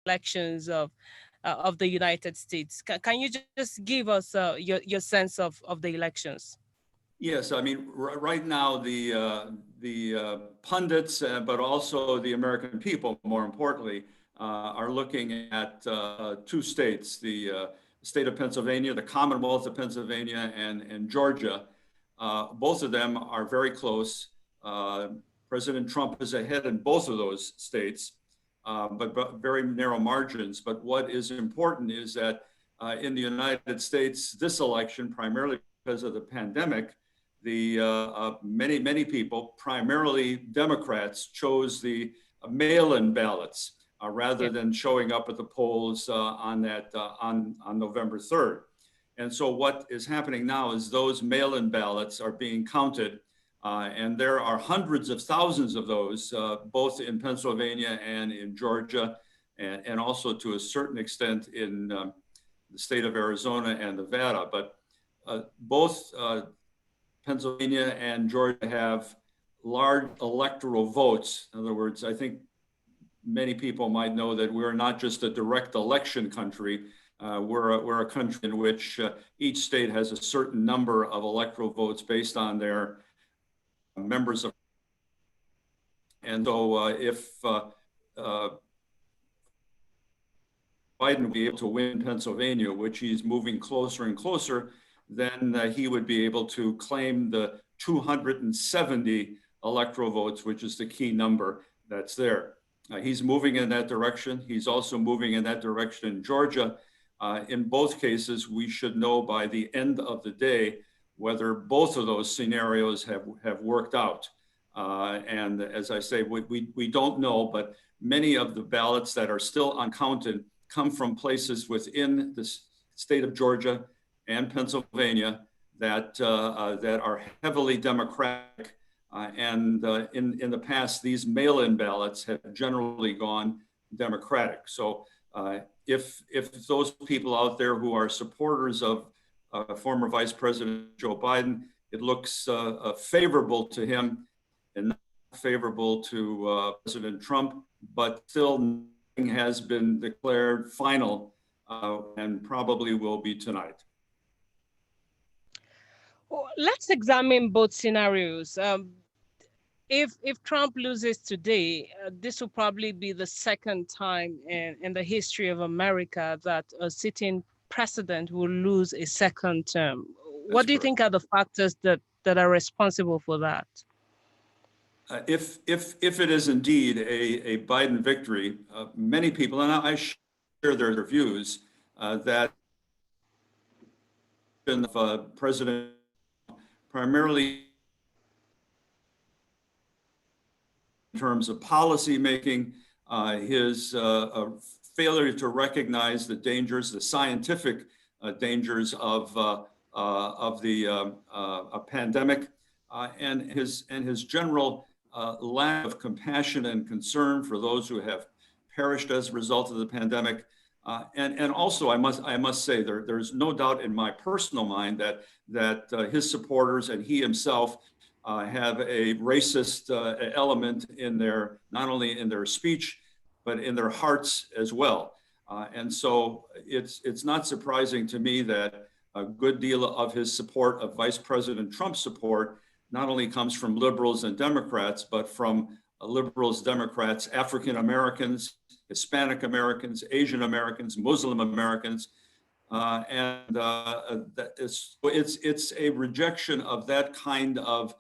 elections of the United States. Can you just give us your sense of the elections? Yes, I mean, right now the pundits, but also the American people, more importantly, are looking at two states: the state of Pennsylvania, the Commonwealth of Pennsylvania, and Georgia. Both of them are very close. President Trump is ahead in both of those states, but very narrow margins. But what is important is that in the United States, this election, primarily because of the pandemic, many people, primarily Democrats, chose the mail-in ballots rather than showing up at the polls on November 3rd. And so what is happening now is those mail-in ballots are being counted, and there are hundreds of thousands of those, both in Pennsylvania and in Georgia, and also to a certain extent in the state of Arizona and Nevada. But both Pennsylvania and Georgia have large electoral votes. In other words, I think many people might know that we're not just a direct election country. We're a country in which each state has a certain number of electoral votes based on their members of. And so if Biden will be able to win Pennsylvania, which he's moving closer and closer, then he would be able to claim the 270 electoral votes, which is the key number that's there. He's moving in that direction. He's also moving in that direction in Georgia. In both cases, we should know by the end of the day whether both of those scenarios have worked out. And as I say, we don't know, but many of the ballots that are still uncounted come from places within the state of Georgia and Pennsylvania that are heavily Democratic, and in the past, these mail-in ballots have generally gone Democratic. So if those people out there who are supporters of former Vice President Joe Biden, it looks favorable to him and not favorable to President Trump, but still nothing has been declared final, and probably will be tonight. Well, let's examine both scenarios. If Trump loses today, this will probably be the second time in the history of America that a sitting president will lose a second term. What do you think are the factors that are responsible for that? If it is indeed a Biden victory, many people, and I share their views, that President primarily in terms of policy making, his failure to recognize the dangers, the scientific dangers of the pandemic, and his general lack of compassion and concern for those who have perished as a result of the pandemic. And also, I must say, there's no doubt in my personal mind that his supporters and he himself have a racist element in not only in their speech, but in their hearts as well. And so it's not surprising to me that a good deal of his support, of Vice President Trump's support, not only comes from liberals and Democrats, but from liberals, Democrats, African Americans, Hispanic Americans, Asian Americans, Muslim Americans, and it's a rejection of that kind of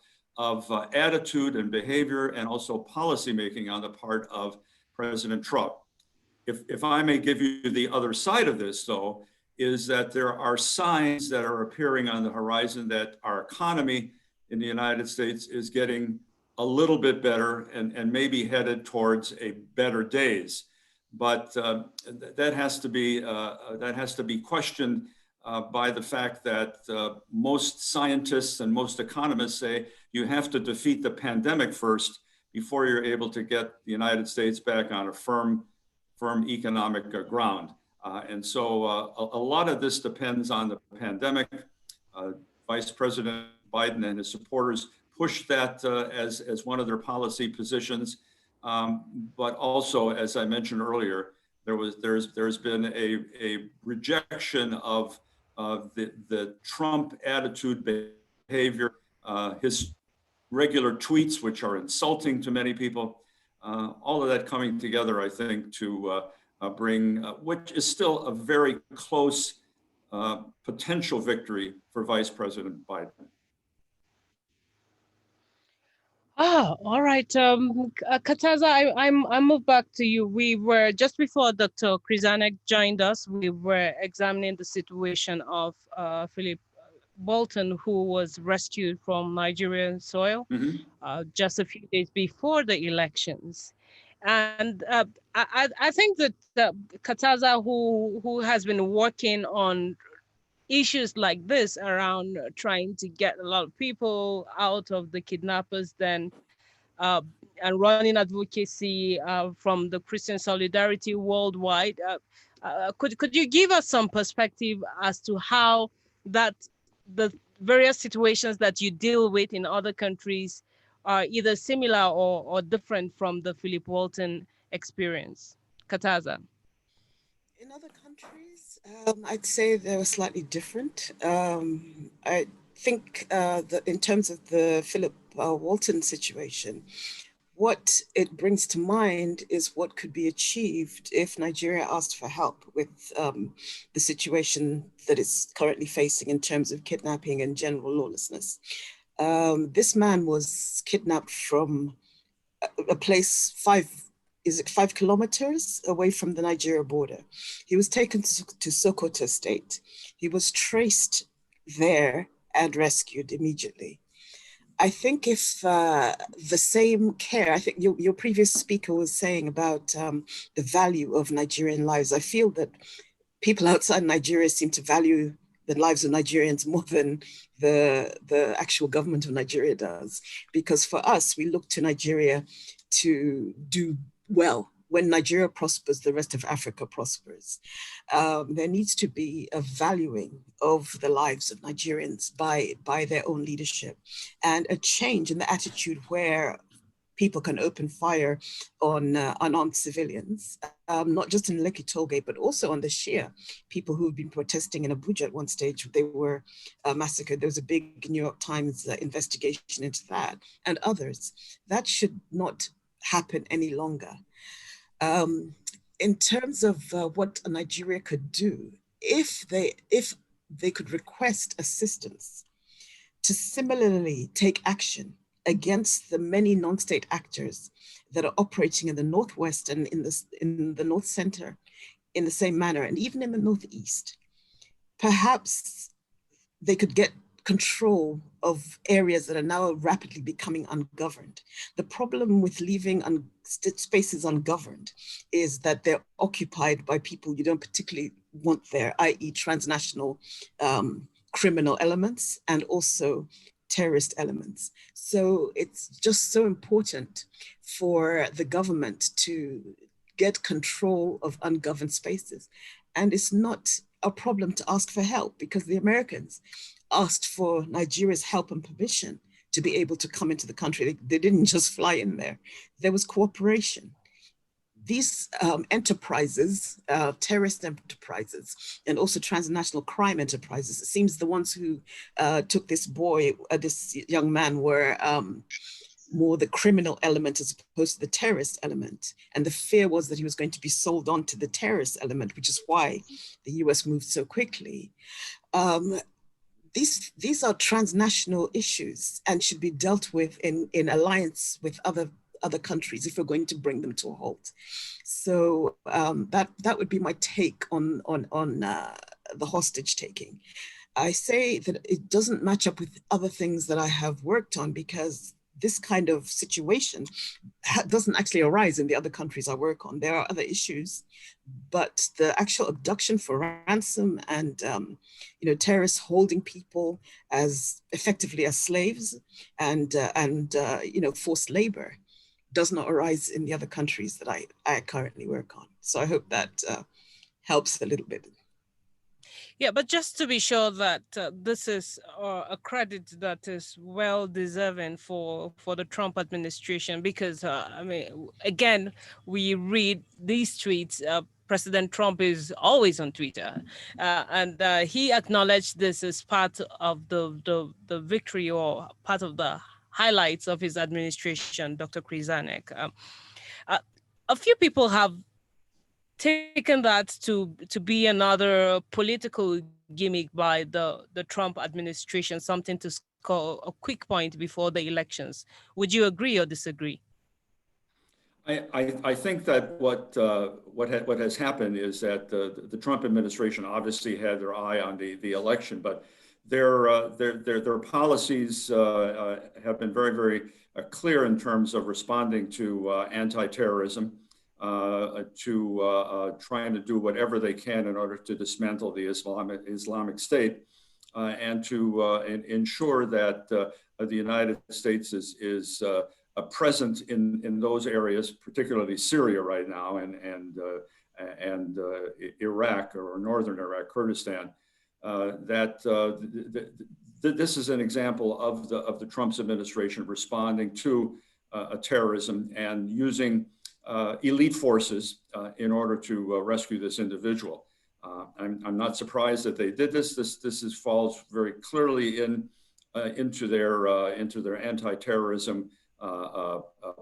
attitude and behavior, and also policymaking on the part of President Trump. If I may give you the other side of this, though, is that there are signs that are appearing on the horizon that our economy in the United States is getting a little bit better and maybe headed towards a better days. But that has to be questioned by the fact that most scientists and most economists say you have to defeat the pandemic first before you're able to get the United States back on a firm economic ground. And so a lot of this depends on the pandemic. Vice President Biden and his supporters push that as one of their policy positions. But also, as I mentioned earlier, There's been a rejection of the Trump attitude, behavior, his regular tweets, which are insulting to many people. All of that coming together, I think, to bring which is still a very close potential victory for Vice President Biden. All right. Khataza, I move back to you. We were just before Dr. Kryzanek joined us. We were examining the situation of Philip Bolton, who was rescued from Nigerian soil just a few days before the elections. And I think that Khataza, who has been working on issues like this around trying to get a lot of people out of the kidnappers then uh, and running advocacy from the Christian Solidarity worldwide. Could you give us some perspective as to how that the various situations that you deal with in other countries are either similar or different from the Philip Walton experience? Khataza. In other countries, I'd say they were slightly different. I think that in terms of the Philip Walton situation, what it brings to mind is what could be achieved if Nigeria asked for help with the situation that it's currently facing in terms of kidnapping and general lawlessness. This man was kidnapped from a place 5 kilometers away from the Nigeria border. He was taken to Sokoto State. He was traced there and rescued immediately. I think if the same care, I think your previous speaker was saying about the value of Nigerian lives. I feel that people outside Nigeria seem to value the lives of Nigerians more than the actual government of Nigeria does. Because for us, we look to Nigeria to do well. When Nigeria prospers, the rest of Africa prospers. There needs to be a valuing of the lives of Nigerians by their own leadership, and a change in the attitude where people can open fire on unarmed civilians, not just in Lekki Tollgate, but also on the Shia. People who've been protesting in Abuja at one stage, they were massacred. There was a big New York Times investigation into that, and others. That should not happen any longer. In terms of what Nigeria could do, if they could request assistance to similarly take action against the many non-state actors that are operating in the Northwest and in the North Center in the same manner, and even in the Northeast, perhaps they could get control of areas that are now rapidly becoming ungoverned. The problem with leaving spaces ungoverned is that they're occupied by people you don't particularly want there, i.e. transnational criminal elements and also terrorist elements. So it's just so important for the government to get control of ungoverned spaces. And it's not a problem to ask for help, because the Americans asked for Nigeria's help and permission to be able to come into the country. They didn't just fly in there. There was cooperation. These enterprises, terrorist enterprises, and also transnational crime enterprises, it seems the ones who took this young man were more the criminal element as opposed to the terrorist element. And the fear was that he was going to be sold on to the terrorist element, which is why the US moved so quickly. These are transnational issues and should be dealt with in alliance with other countries if we're going to bring them to a halt. So that would be my take on the hostage taking. I say that it doesn't match up with other things that I have worked on, because this kind of situation doesn't actually arise in the other countries I work on. There are other issues, but the actual abduction for ransom and terrorists holding people as effectively as slaves and forced labor does not arise in the other countries that I currently work on. So I hope that helps a little bit. Yeah, but just to be sure that this is a credit that is well deserving for the Trump administration, because again, we read these tweets. President Trump is always on Twitter, and he acknowledged this as part of the victory or part of the highlights of his administration, Dr. Kryzanek. Uh, a few people have taken that to be another political gimmick by the Trump administration, something to score a quick point before the elections. Would you agree or disagree? I think that what has happened is that the Trump administration obviously had their eye on the election, but their policies have been very, very clear in terms of responding to anti-terrorism, to trying to do whatever they can in order to dismantle the Islamic State, and to ensure that the United States is present in those areas, particularly Syria right now, and Iraq or northern Iraq, Kurdistan. This is an example of the Trump's administration responding to terrorism and using elite forces in order to rescue this individual. I'm not surprised that they did this. This falls very clearly into their anti-terrorism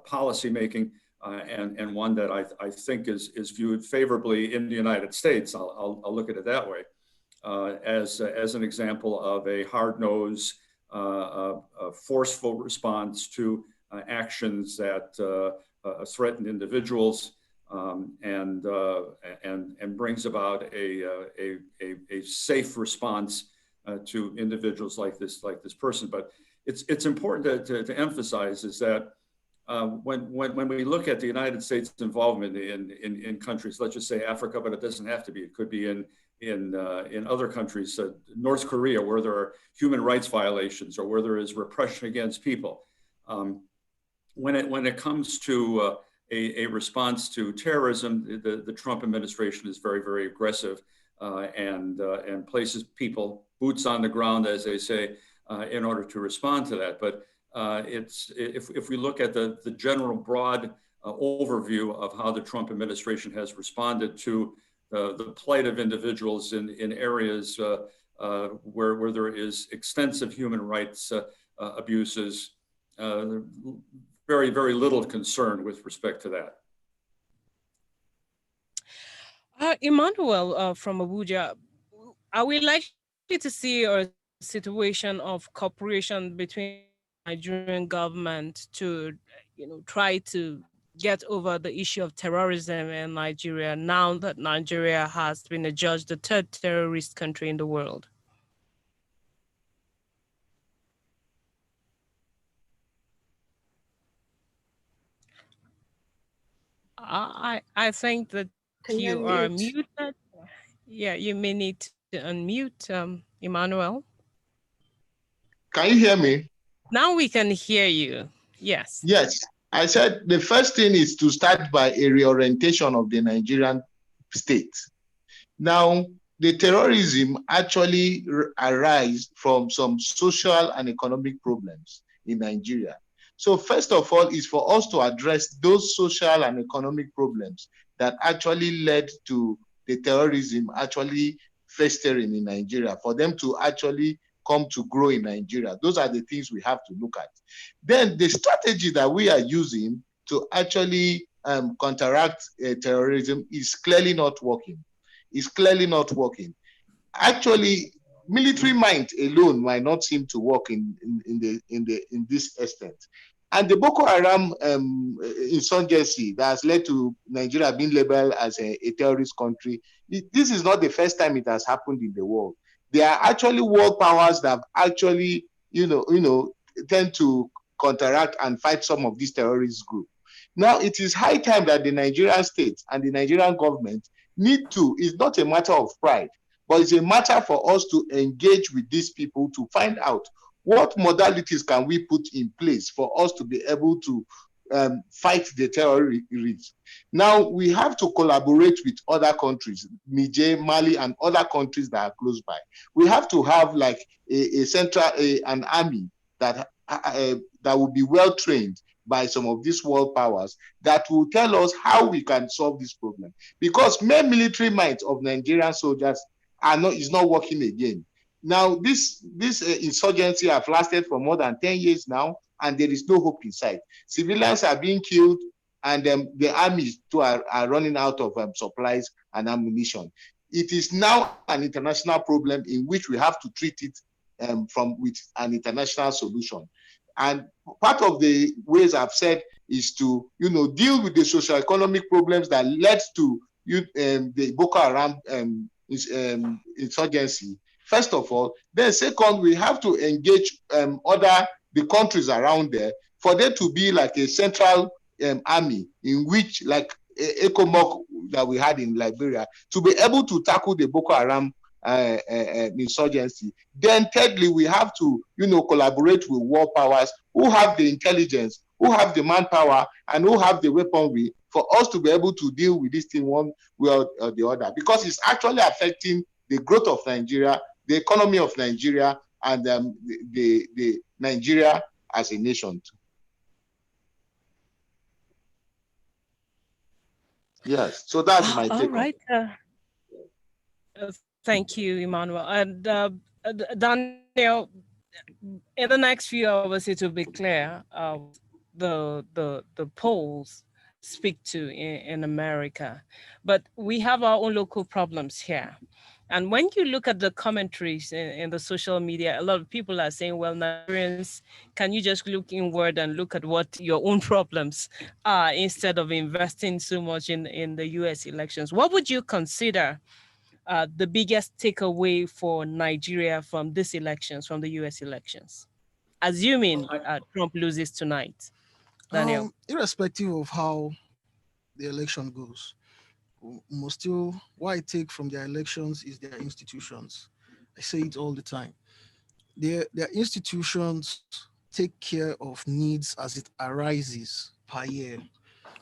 policy making, and one that I think is viewed favorably in the United States. I'll look at it that way, as an example of a hard-nosed, forceful response to actions that threaten individuals, and brings about a safe response to individuals like this person. But it's important to emphasize is that when we look at the United States' involvement in countries, let's just say Africa, but it doesn't have to be. It could be in other countries, North Korea, where there are human rights violations or where there is repression against people. When it comes to a response to terrorism, the Trump administration is very, very aggressive and places people boots on the ground, as they say, in order to respond to that. But if we look at the general broad overview of how the Trump administration has responded to the plight of individuals in areas where there is extensive human rights abuses, very, very little concern with respect to that. Emmanuel from Abuja, are we likely to see a situation of cooperation between the Nigerian government to, try to get over the issue of terrorism in Nigeria now that Nigeria has been adjudged the third terrorist country in the world? I think that you are muted. Yeah, you may need to unmute, Emmanuel. Can you hear me? Now we can hear you. Yes. Yes. I said the first thing is to start by a reorientation of the Nigerian state. Now, the terrorism actually arises from some social and economic problems in Nigeria. So first of all is for us to address those social and economic problems that actually led to the terrorism actually festering in Nigeria, for them to actually come to grow in Nigeria. Those are the things we have to look at. Then the strategy that we are using to actually counteract terrorism is clearly not working. It's clearly not working. Actually, military might alone might not seem to work in this extent. And the Boko Haram insurgency that has led to Nigeria being labeled as a terrorist country, this is not the first time it has happened in the world. There are actually world powers that actually, tend to counteract and fight some of these terrorist groups. Now, it is high time that the Nigerian state and the Nigerian government need to, it's not a matter of pride, but it's a matter for us to engage with these people to find out what modalities can we put in place for us to be able to fight the terrorists. Now, we have to collaborate with other countries, Niger, Mali, and other countries that are close by. We have to have like an army that will be well trained by some of these world powers that will tell us how we can solve this problem. Because mere military might of Nigerian soldiers is not working again. Now, this insurgency have lasted for more than 10 years now, and there is no hope in sight. Civilians are being killed, and the armies too are running out of supplies and ammunition. It is now an international problem in which we have to treat it with an international solution. And part of the ways I've said is to, deal with the socio-economic problems that led to the Boko Haram insurgency. First of all, then second, we have to engage the countries around there for there to be like a central army in which, like ECOMOG that we had in Liberia, to be able to tackle the Boko Haram insurgency. Then thirdly, we have to, collaborate with world powers who have the intelligence, who have the manpower, and who have the weaponry for us to be able to deal with this thing one way or the other, because it's actually affecting the growth of Nigeria, the economy of Nigeria, and the Nigeria as a nation too. Yes, so that's my take. All right. Thank you, Emmanuel. And Daniel, in the next few hours, it will be clear the polls speak to in America, but we have our own local problems here. And when you look at the commentaries in the social media, a lot of people are saying, well, Nigerians, can you just look inward and look at what your own problems are instead of investing so much in the US elections? What would you consider the biggest takeaway for Nigeria from these elections, from the US elections, assuming Trump loses tonight? Daniel? Irrespective of how the election goes, what I take from their elections is their institutions. I say it all the time. Their institutions take care of needs as it arises per year.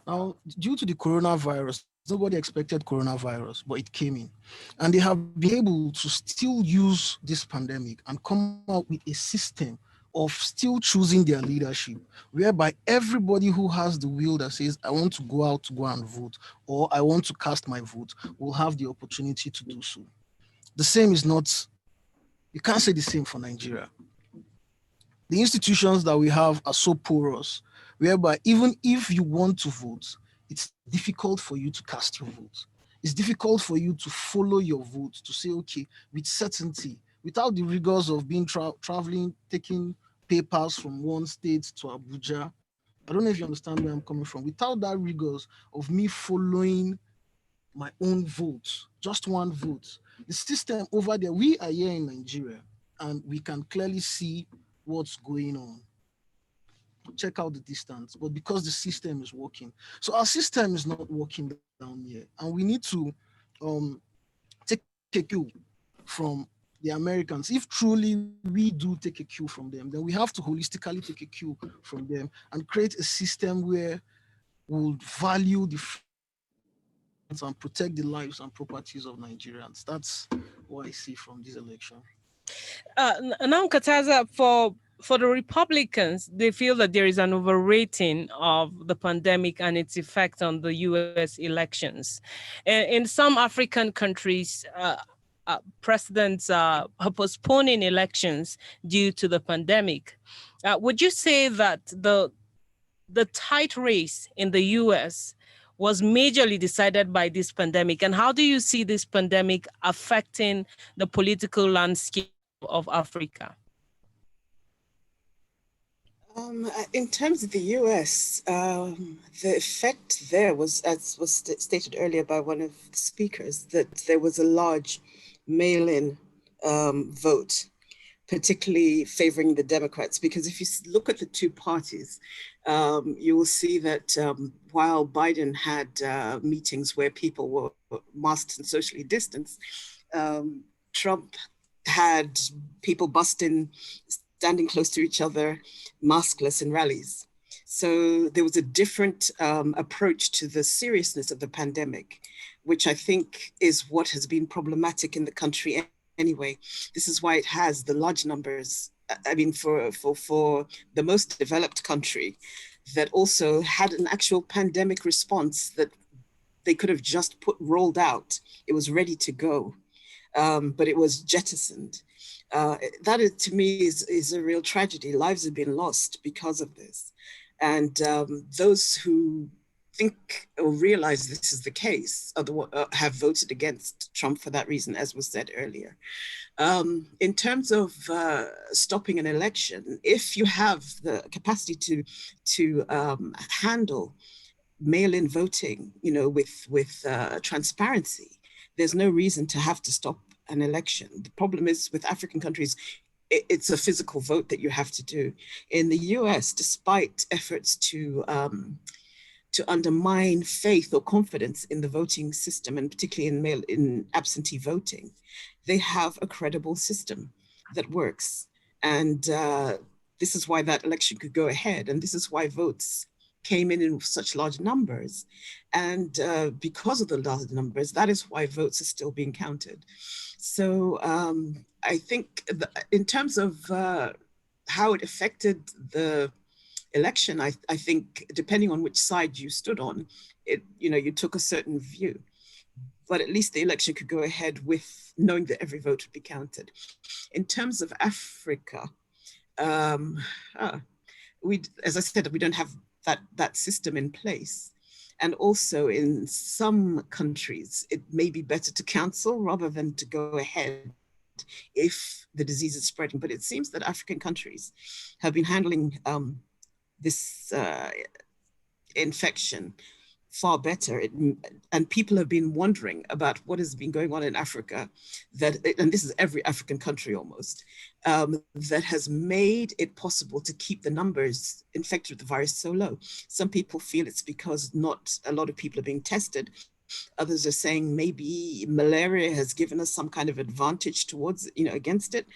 Now, due to the coronavirus, nobody expected coronavirus, but it came in. And they have been able to still use this pandemic and come out with a system of still choosing their leadership, whereby everybody who has the will that says, I want to go out to go and vote, or I want to cast my vote, will have the opportunity to do so. The same is not, you can't say the same for Nigeria. The institutions that we have are so porous, whereby even if you want to vote, it's difficult for you to cast your vote. It's difficult for you to follow your vote, to say, okay, with certainty, without the rigors of being traveling, taking papers from one state to Abuja. I don't know if you understand where I'm coming from. Without that rigors of me following my own vote, just one vote, the system over there, we are here in Nigeria, and we can clearly see what's going on. Check out the distance, but because the system is working. So our system is not working down here, and we need to take a cue from the Americans. If truly we do take a cue from them, then we have to holistically take a cue from them and create a system where we'll value the and protect the lives and properties of Nigerians. That's what I see from this election. Now, Khataza, for the Republicans, they feel that there is an overrating of the pandemic and its effect on the US elections. In some African countries, presidents are postponing elections due to the pandemic. Would you say that the tight race in the US was majorly decided by this pandemic? And how do you see this pandemic affecting the political landscape of Africa? In terms of the US, the effect there was, as was stated earlier by one of the speakers, that there was a large mail-in vote, particularly favoring the Democrats, because if you look at the two parties, you will see that while Biden had meetings where people were masked and socially distanced, Trump had people standing close to each other, maskless in rallies. So there was a different approach to the seriousness of the pandemic, which I think is what has been problematic in the country anyway. This is why it has the large numbers. I mean, for the most developed country, that also had an actual pandemic response that they could have just rolled out. It was ready to go, but it was jettisoned. That is, to me, is a real tragedy. Lives have been lost because of this. And those who think or realize this is the case have voted against Trump for that reason, as was said earlier. In terms of stopping an election, if you have the capacity to handle mail-in voting, with transparency, there's no reason to have to stop an election. The problem is with African countries, it's a physical vote that you have to do. In the US, despite efforts to undermine faith or confidence in the voting system, and particularly in absentee voting, they have a credible system that works. And this is why that election could go ahead. And this is why votes came in such large numbers. And because of the large numbers, that is why votes are still being counted. So I think in terms of how it affected the election, I think depending on which side you stood on, you took a certain view. But at least the election could go ahead with knowing that every vote would be counted. In terms of Africa, as I said, we don't have that system in place. And also in some countries, it may be better to cancel rather than to go ahead if the disease is spreading. But it seems that African countries have been handling this infection far better. And people have been wondering about what has been going on in Africa, and this is every African country almost, that has made it possible to keep the numbers infected with the virus so low. Some people feel it's because not a lot of people are being tested. Others are saying maybe malaria has given us some kind of advantage towards, against it.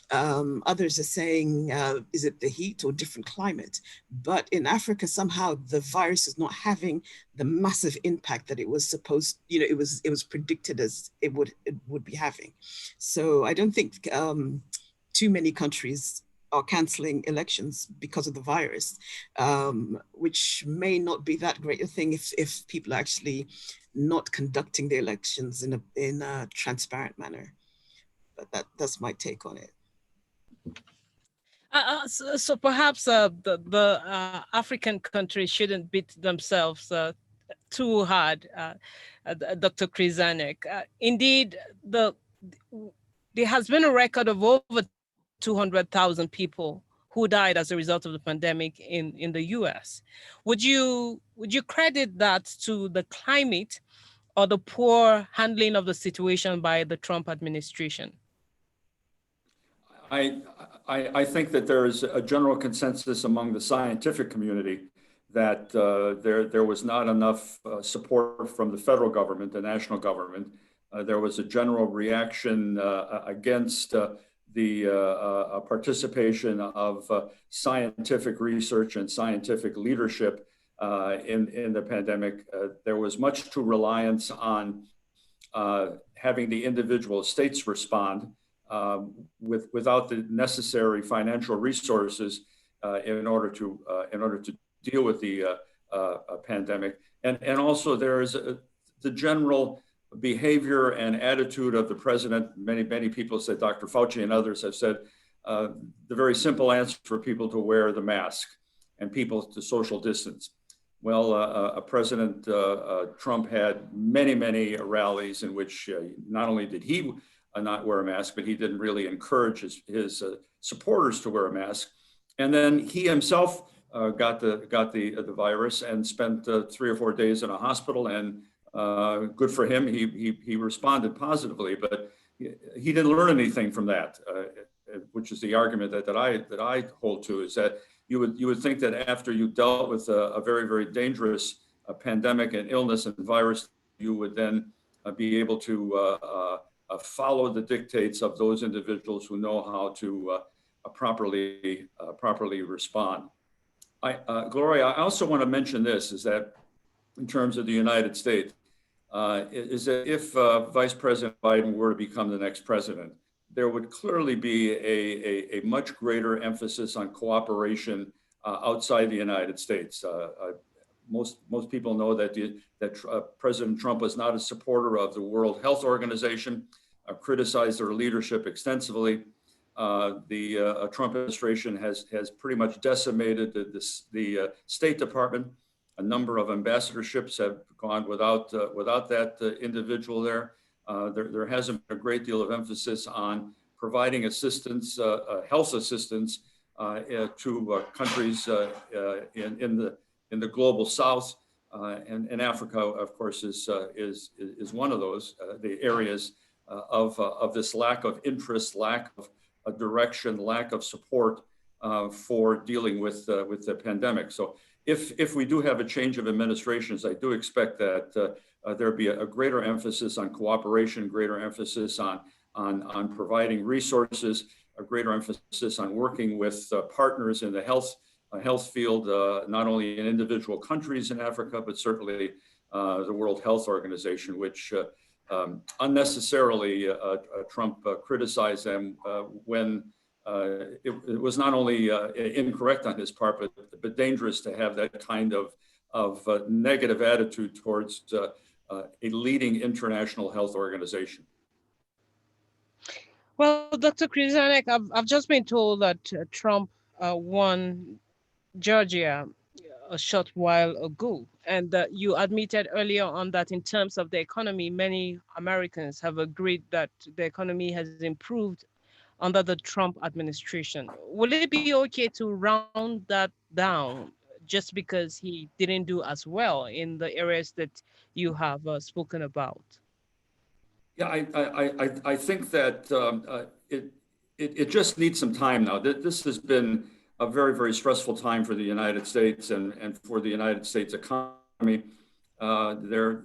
Others are saying, is it the heat or different climate? But in Africa, somehow the virus is not having the massive impact that it was supposed, it was predicted as it would be having. So I don't think too many countries are canceling elections because of the virus, which may not be that great a thing if people are actually not conducting the elections in a transparent manner. But that's my take on it. So perhaps the African countries shouldn't beat themselves too hard, Dr. Kryzanek. Indeed, there has been a record of over 200,000 people who died as a result of the pandemic in the US. Would you credit that to the climate or the poor handling of the situation by the Trump administration? I think that there is a general consensus among the scientific community that there was not enough support from the federal government, the national government. There was a general reaction against the participation of scientific research and scientific leadership in the pandemic. There was much too reliance on having the individual states respond without the necessary financial resources in order to deal with the pandemic. And also there is the general behavior and attitude of the president. Many people said, Dr. Fauci and others have said, the very simple answer for people to wear the mask and people to social distance. Well, President Trump had many rallies in which not only did he not wear a mask, but he didn't really encourage his supporters to wear a mask. And then he himself got the virus and spent 3 or 4 days in a hospital, and good for him, he responded positively, but he didn't learn anything from that, which is the argument that I hold to, is that you would think that after you dealt with a very dangerous pandemic and illness and virus, you would then be able to follow the dictates of those individuals who know how to properly respond. Gloria, I also want to mention this, is that in terms of the United States, is that if Vice President Biden were to become the next president, there would clearly be a much greater emphasis on cooperation outside the United States. Most people know that President Trump was not a supporter of the World Health Organization, criticized their leadership extensively. The Trump administration has pretty much decimated the State Department. A number of ambassadorships have gone without that individual there. There hasn't been a great deal of emphasis on providing assistance, health assistance, to countries in the global South, and Africa, of course, is one of those the areas of this lack of interest, lack of a direction, lack of support for dealing with the pandemic. So if we do have a change of administrations, I do expect that there be a greater emphasis on cooperation, greater emphasis on providing resources, a greater emphasis on working with partners in the health field, not only in individual countries in Africa, but certainly the World Health Organization, which unnecessarily Trump criticized them when it was not only incorrect on his part, but dangerous to have that kind of negative attitude towards a leading international health organization. Well, Dr. Kryzanek, I've just been told that Trump won Georgia a short while ago, and you admitted earlier on that in terms of the economy, many Americans have agreed that the economy has improved under the Trump administration. Will it be okay to round that down just because he didn't do as well in the areas that you have spoken about? Yeah, I think that it just needs some time now. This has been a very, very stressful time for the United States and for the United States economy. There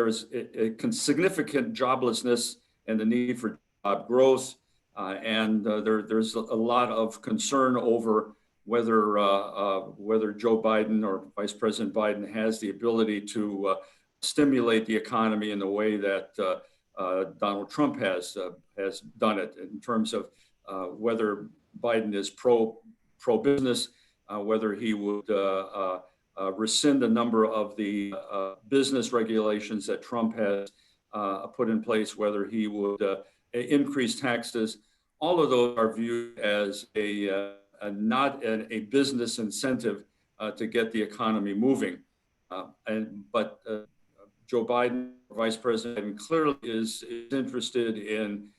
is a significant joblessness and the need for job growth. And there's a lot of concern over whether Joe Biden or Vice President Biden has the ability to stimulate the economy in the way that Donald Trump has done it, in terms of whether Biden is pro-business, whether he would rescind a number of the business regulations that Trump has put in place, whether he would increase taxes. All of those are viewed as not a business incentive to get the economy moving. But Joe Biden, Vice President, clearly is interested in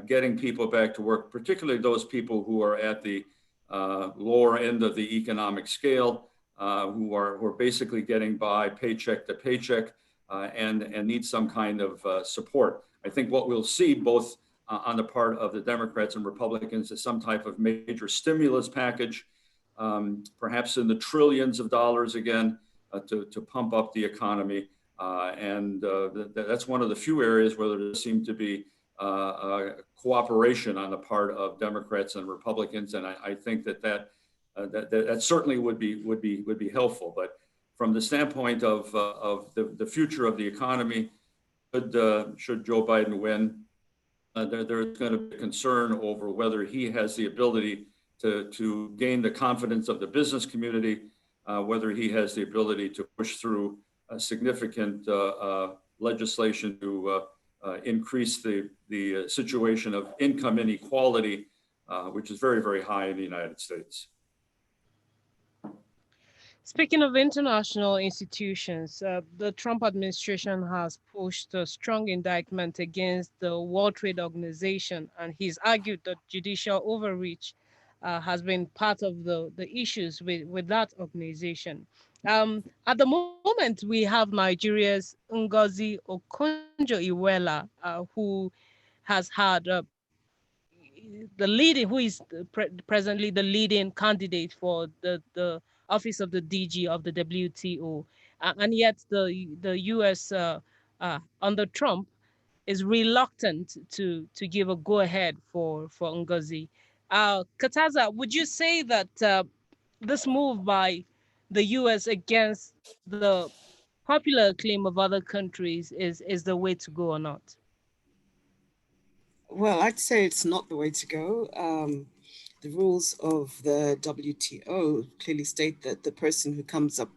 getting people back to work, particularly those people who are at the lower end of the economic scale, who are basically getting by paycheck to paycheck and need some kind of support. I think what we'll see both on the part of the Democrats and Republicans is some type of major stimulus package, perhaps in the trillions of dollars again, to pump up the economy. And that's one of the few areas where there seems to be cooperation on the part of Democrats and Republicans, and I think that certainly would be helpful. But from the standpoint of the future of the economy, should Joe Biden win, there's going to be concern over whether he has the ability to gain the confidence of the business community, whether he has the ability to push through significant legislation to increase the situation of income inequality, which is very, very high in the United States. Speaking of international institutions, the Trump administration has pushed a strong indictment against the World Trade Organization, and he's argued that judicial overreach has been part of the issues with that organization. At the moment, we have Nigeria's Ngozi Okonjo-Iweala, who has had who is presently the leading candidate for the office of the DG of the WTO, and yet the U.S. Under Trump is reluctant to give a go-ahead for Ngozi. Khataza, would you say that this move by the U.S. against the popular claim of other countries is the way to go or not? Well, I'd say it's not the way to go. the rules of the WTO clearly state that the person who comes up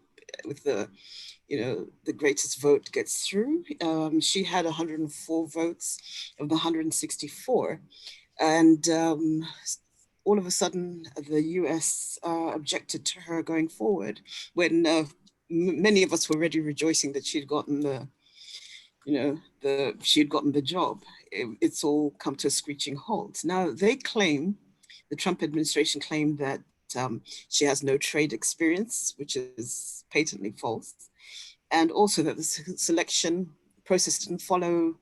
with the greatest vote gets through. She had 104 votes of the 164. And all of a sudden, the US objected to her going forward when many of us were already rejoicing that she'd gotten she'd gotten the job. It's all come to a screeching halt. Now they claim, the Trump administration claimed that she has no trade experience, which is patently false. And also that the selection process didn't follow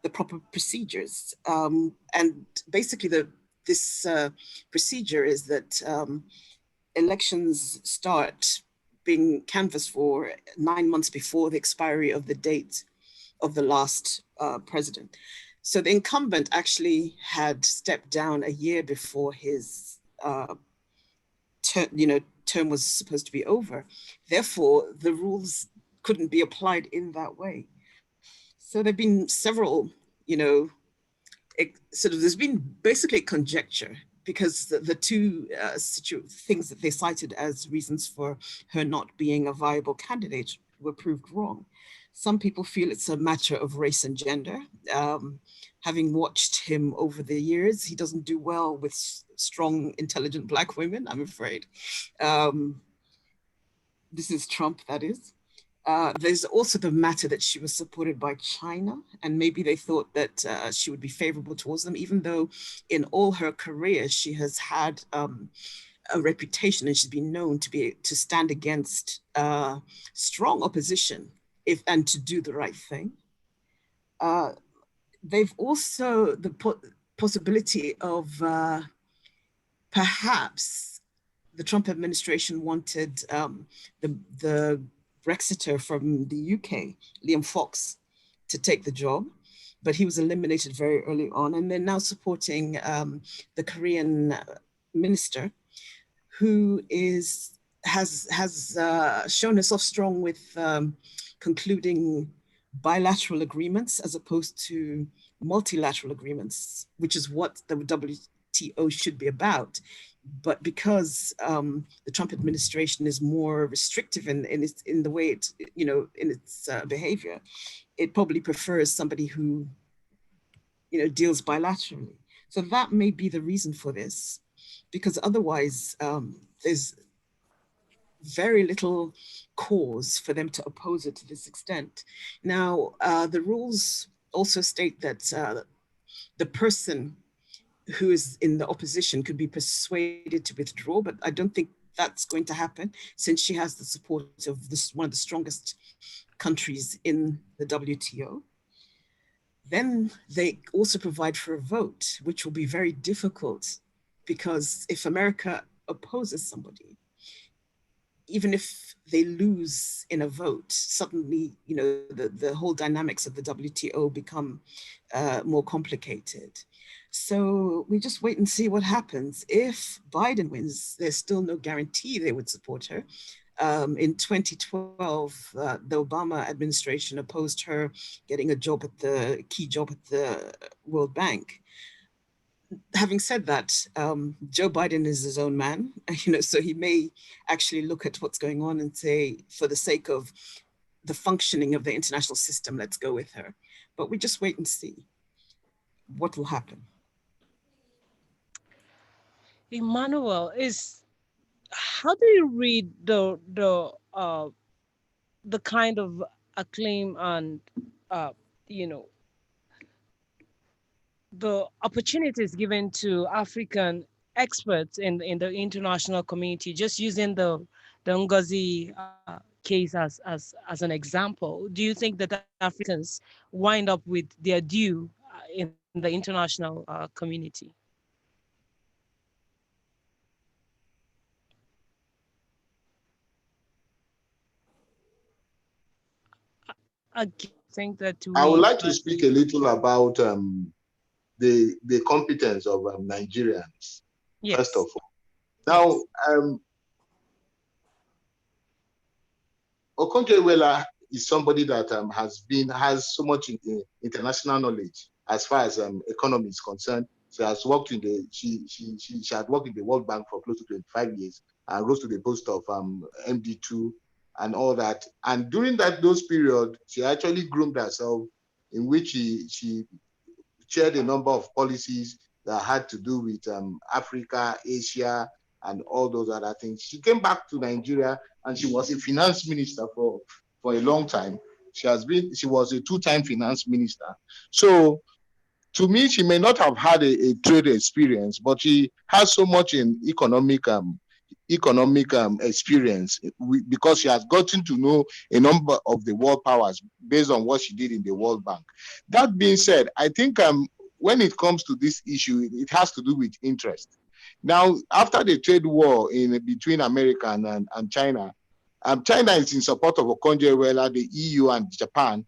the proper procedures. And basically this procedure is that elections start being canvassed for 9 months before the expiry of the date of the last president. So the incumbent actually had stepped down a year before his term was supposed to be over. Therefore, the rules couldn't be applied in that way. So there've been several, there's been basically conjecture, because the two things that they cited as reasons for her not being a viable candidate were proved wrong. Some people feel it's a matter of race and gender. Having watched him over the years, he doesn't do well with strong, intelligent Black women, I'm afraid. This is Trump, that is. There's also the matter that she was supported by China, and maybe they thought that she would be favorable towards them, even though in all her career, she has had a reputation and she's been known to stand against strong opposition and to do the right thing. They've also the possibility of perhaps the Trump administration wanted the Brexiter from the UK, Liam Fox, to take the job, but he was eliminated very early on. And they're now supporting the Korean minister, who has shown herself strong with concluding bilateral agreements as opposed to multilateral agreements, which is what the WTO should be about. But because the Trump administration is more restrictive in the way it, in its behavior, it probably prefers somebody who, deals bilaterally. So that may be the reason for this, because otherwise there's very little cause for them to oppose it to this extent. Now, the rules also state that the person who is in the opposition could be persuaded to withdraw, but I don't think that's going to happen, since she has the support of one of the strongest countries in the WTO. Then they also provide for a vote, which will be very difficult, because if America opposes somebody, even if they lose in a vote, suddenly, the whole dynamics of the WTO become more complicated. So we just wait and see what happens. If Biden wins, there's still no guarantee they would support her. In 2012, the Obama administration opposed her getting a key job at the World Bank. Having said that, Joe Biden is his own man, so he may actually look at what's going on and say, for the sake of the functioning of the international system, let's go with her. But we just wait and see what will happen. Emmanuel, how do you read the kind of acclaim and the opportunities given to African experts in the international community, just using the Ngozi case as an example? Do you think that Africans wind up with their due in the international community? I think that I would like to speak a little about the competence of Nigerians, yes. First of all. Now, Okonjo-Iweala is somebody that has so much international knowledge as far as economy is concerned, She has worked in the she had worked in the World Bank for close to 25 years and rose to the post of MD2 and all that. And during those period, she actually groomed herself, in which she chaired a number of policies that had to do with Africa, Asia, and all those other things. She came back to Nigeria and she was a finance minister for a long time. She was a two-time finance minister. So to me, she may not have had a trade experience, but she has so much in economic experience because she has gotten to know a number of the world powers based on what she did in the World Bank. That being said, I think when it comes to this issue, it has to do with interest. Now, after the trade war between America and China, China is in support of Okonjo-Iweala, the EU, and Japan.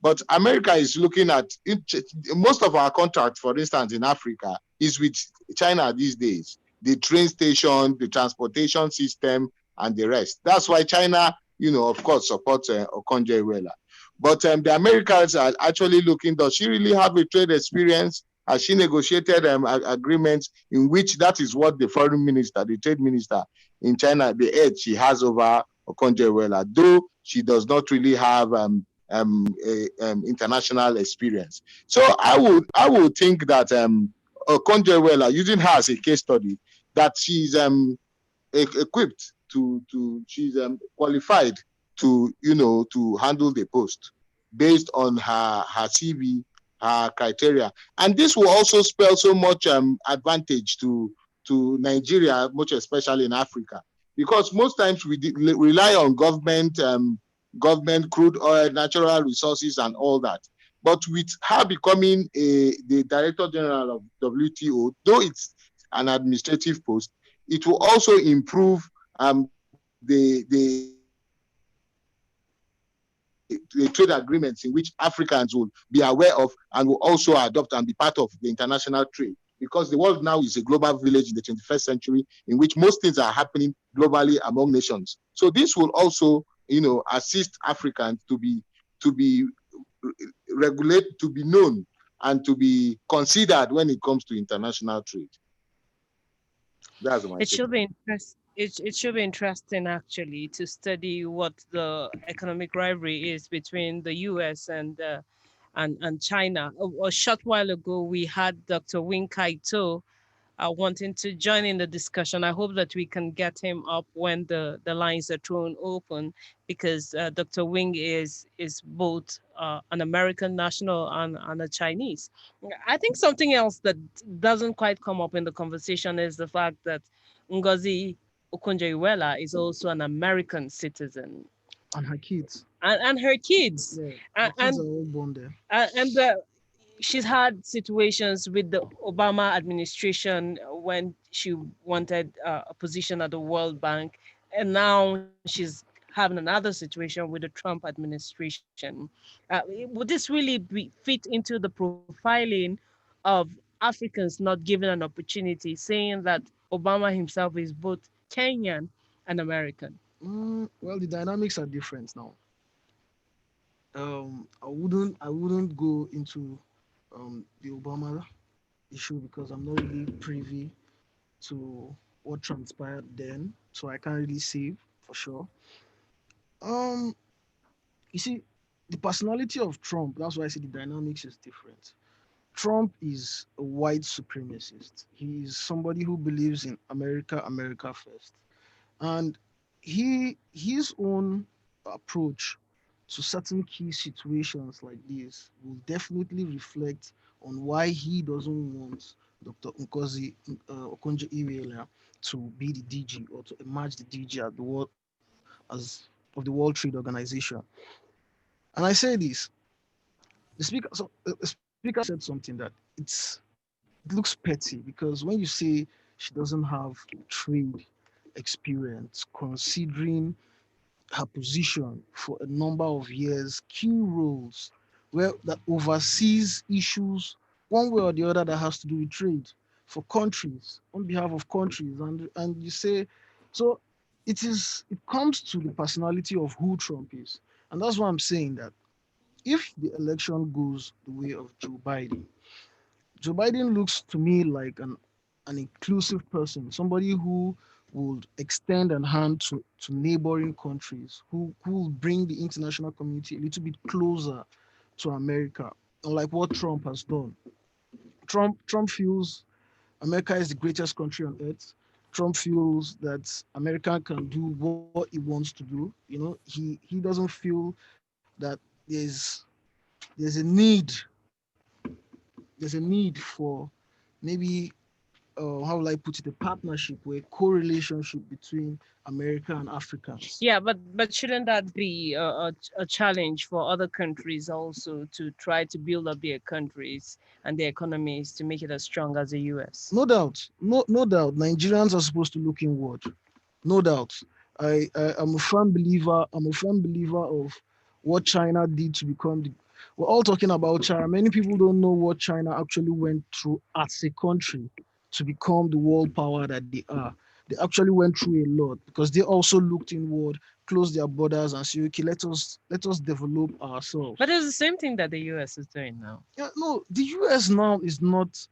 But America is looking at it. Most of our contracts, for instance, in Africa, is with China these days. The train station, the transportation system, and the rest. That's why China, of course, supports Okonjo-Iweala. But the Americans are actually looking, does she really have a trade experience? Has she negotiated agreements in which that is what the foreign minister, the trade minister in China, the edge she has over Okonjo-Iweala, though she does not really have international experience. So I would think that Okonjo-Iweala, using her as a case study, that she's equipped she's qualified to handle the post based on her CV, her criteria, and this will also spell so much advantage to Nigeria, much especially in Africa, because most times we rely on government crude oil, natural resources, and all that. But with her becoming the Director General of WTO, though it's an administrative post, it will also improve the trade agreements in which Africans will be aware of and will also adopt and be part of the international trade. Because the world now is a global village in the 21st century in which most things are happening globally among nations. So this will also assist Africans to be regulated, to be known, and to be considered when it comes to international trade. That's my It should be it should be interesting actually to study what the economic rivalry is between the U.S. and China. A short while ago, we had Dr. Wing Kaito wanting to join in the discussion. I hope that we can get him up when the lines are thrown open, because Dr. Wing is both an American national and a Chinese. I think something else that doesn't quite come up in the conversation is the fact that Ngozi Okonjo-Iweala is also an American citizen. And her kids. And her kids. Yeah, And, her kids are all born there. and she's had situations with the Obama administration when she wanted a position at the World Bank, and now she's having another situation with the Trump administration. Would this really fit into the profiling of Africans not given an opportunity, saying that Obama himself is both Kenyan and American? Well, the dynamics are different now. I wouldn't go into the Obama issue because I'm not really privy to what transpired then, so I can't really say for sure. Um, you see, the personality of Trump, that's why I say the dynamics is different. Trump is a white supremacist. He is somebody who believes in America, America first. And his own approach to certain key situations like this will definitely reflect on why he doesn't want Dr. Okonjo-Iweala to be the DG or to emerge the DG at the world as of the World Trade Organization. And I say this, the speaker said something that it looks petty, because when you say she doesn't have trade experience, considering her position for a number of years, key roles where that oversees issues one way or the other that has to do with trade for countries, on behalf of countries, and you say, so it comes to the personality of who Trump is. And that's why I'm saying that if the election goes the way of Joe Biden, Joe Biden looks to me like an inclusive person, somebody who would extend a hand to neighboring countries, who will bring the international community a little bit closer to America, unlike what Trump has done. Trump feels America is the greatest country on earth. Trump feels that America can do what he wants to do. You know, he doesn't feel that there's a need for maybe how will I put it, a partnership or a co-relationship between America and Africans. Yeah, but shouldn't that be a challenge for other countries also to try to build up their countries and their economies to make it as strong as the US? No doubt, no doubt, Nigerians are supposed to look inward. No doubt. I'm a firm believer. I'm a firm believer of what China did to become the. We're all talking about China. Many people don't know what China actually went through as a country to become the world power that they are. They actually went through a lot because they also looked inward, closed their borders, and said, "Okay, let us develop ourselves." But it's the same thing that the US is doing now. Yeah, no, the US now is not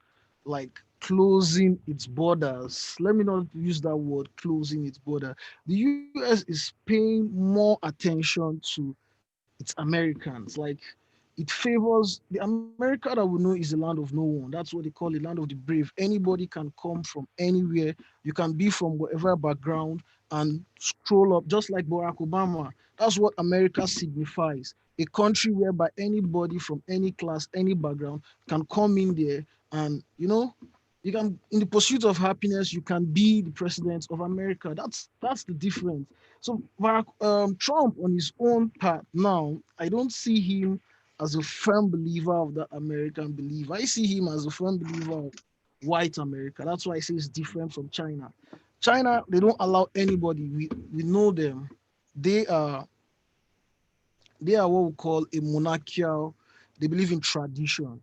like closing its borders. Let me not use that word, closing its border. The US is paying more attention to its Americans. Like it favors the America that we know is a land of no one. That's what they call a land of the brave. Anybody can come from anywhere. You can be from whatever background and scroll up, just like Barack Obama. That's what America signifies. A country whereby anybody from any class, any background can come in there and, you can, in the pursuit of happiness, you can be the president of America. That's the difference. So Trump on his own part now, I don't see him as a firm believer of the American belief. I see him as a firm believer of white America. That's why I say it's different from China. China, they don't allow anybody. We know them. They are what we call a monarchical. They believe in tradition.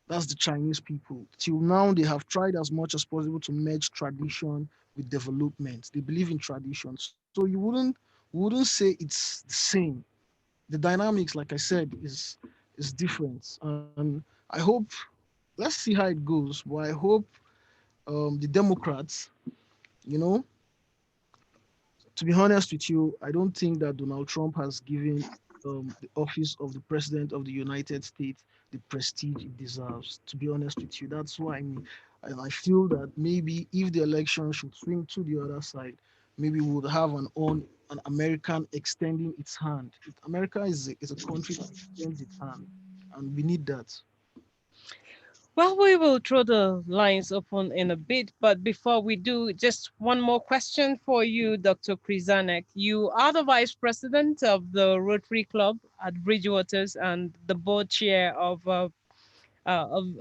That's the Chinese people. Till now, they have tried as much as possible to merge tradition with development. They believe in tradition. So we wouldn't say it's the same. The dynamics, like I said, is different. And I hope, let's see how it goes. But I hope the Democrats, you know, to be honest with you, I don't think that Donald Trump has given the office of the President of the United States the prestige it deserves. To be honest with you, that's why and I feel that maybe if the election should swing to the other side, maybe we would have an American extending its hand. America is a country that extends its hand, and we need that. Well, we will throw the lines open in a bit, but before we do, just one more question for you, Dr. Kryzanek. You are the vice president of the Rotary Club at Bridgewaters and the board chair of a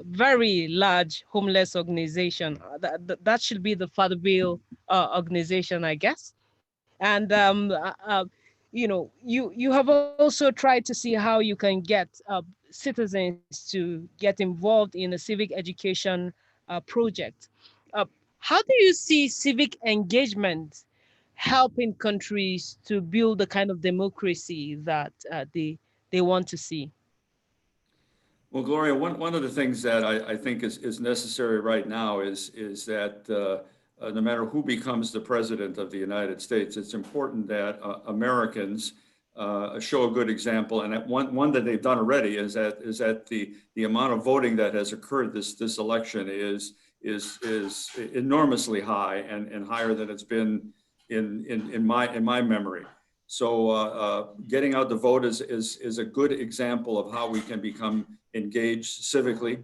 very large homeless organization. That should be the Fatherville organization, I guess. And you have also tried to see how you can get citizens to get involved in a civic education project. Uh, how do you see civic engagement helping countries to build the kind of democracy that they want to see? Well, Gloria, one of the things that I think is necessary right now is that no matter who becomes the president of the United States, it's important that Americans show a good example. And that one that they've done already is that the amount of voting that has occurred this election is enormously high and higher than it's been in my memory. So getting out the vote is a good example of how we can become engaged civically,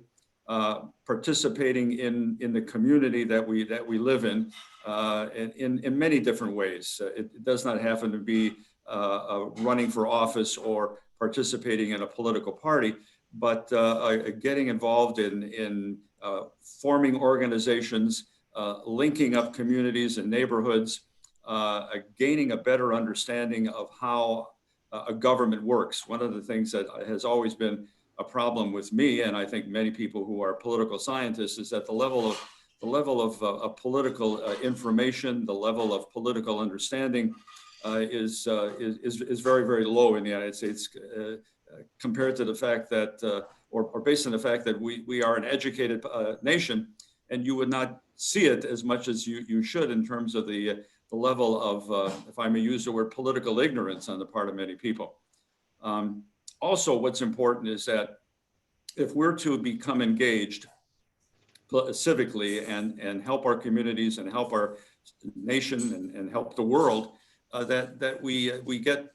participating in the community that we live in many different ways. It does not happen to be running for office or participating in a political party, but getting involved in forming organizations, linking up communities and neighborhoods, gaining a better understanding of how a government works. One of the things that has always been a problem with me, and I think many people who are political scientists, is that the level of political information, the level of political understanding is very, very low in the United States compared to the fact that or based on the fact that we are an educated nation, and you would not see it as much as you should in terms of the level of, if I may use the word, political ignorance on the part of many people. Also, what's important is that if we're to become engaged civically and help our communities and help our nation and help the world, that we get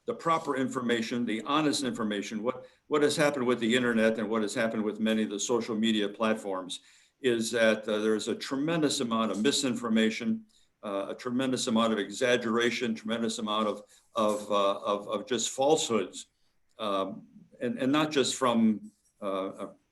the proper information, the honest information. What has happened with the internet and what has happened with many of the social media platforms is that there's a tremendous amount of misinformation, a tremendous amount of exaggeration, tremendous amount of just falsehoods, and not just from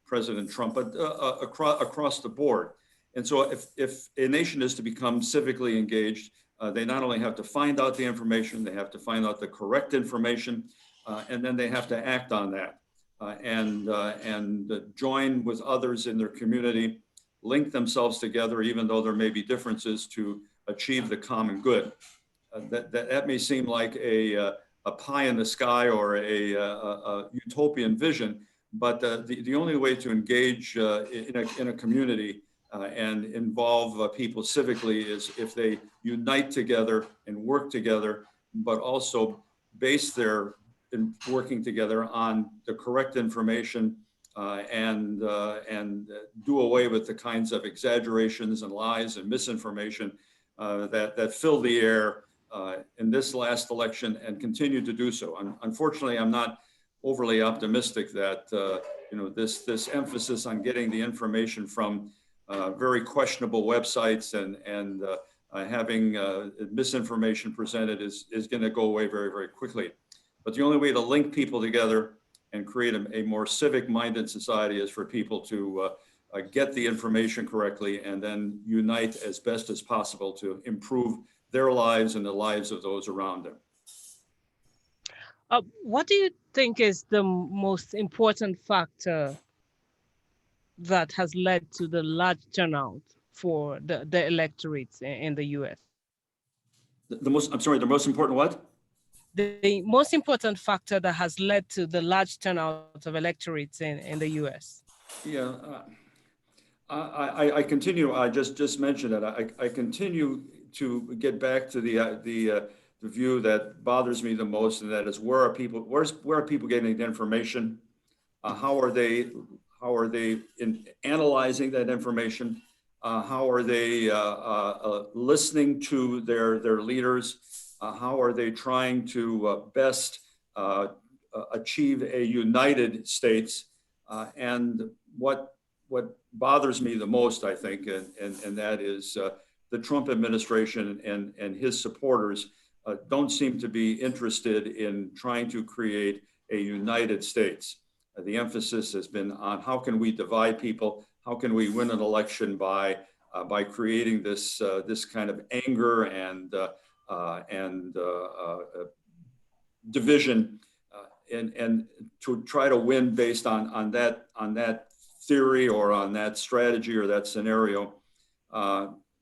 President Trump, but across the board. And so if a nation is to become civically engaged, they not only have to find out the information, they have to find out the correct information, and then they have to act on that and join with others in their community, link themselves together, even though there may be differences, to achieve the common good. That may seem like a pie in the sky or a utopian vision, but the only way to engage in a community and involve people civically is if they unite together and work together, but also base their working together on the correct information and do away with the kinds of exaggerations and lies and misinformation that fill the air in this last election and continue to do so. Unfortunately, I'm not overly optimistic that this emphasis on getting the information from very questionable websites and having misinformation presented is going to go away very, very quickly. But the only way to link people together and create a more civic-minded society is for people to get the information correctly and then unite as best as possible to improve their lives and the lives of those around them. What do you think is the most important factor that has led to the large turnout for the electorate in the U.S.? The most important what? The most important factor that has led to the large turnout of electorates in the U.S. Yeah, I continue. I just mentioned that I continue to get back to the view that bothers me the most, and that is where are people getting the information? How are they analyzing that information? How are they listening to their leaders? How are they trying to best achieve a united states? And what bothers me the most, I think, and that is the Trump administration and his supporters don't seem to be interested in trying to create a united states. The emphasis has been on how can we divide people? How can we win an election by creating this kind of anger and division, and to try to win based on that theory or on that strategy or that scenario.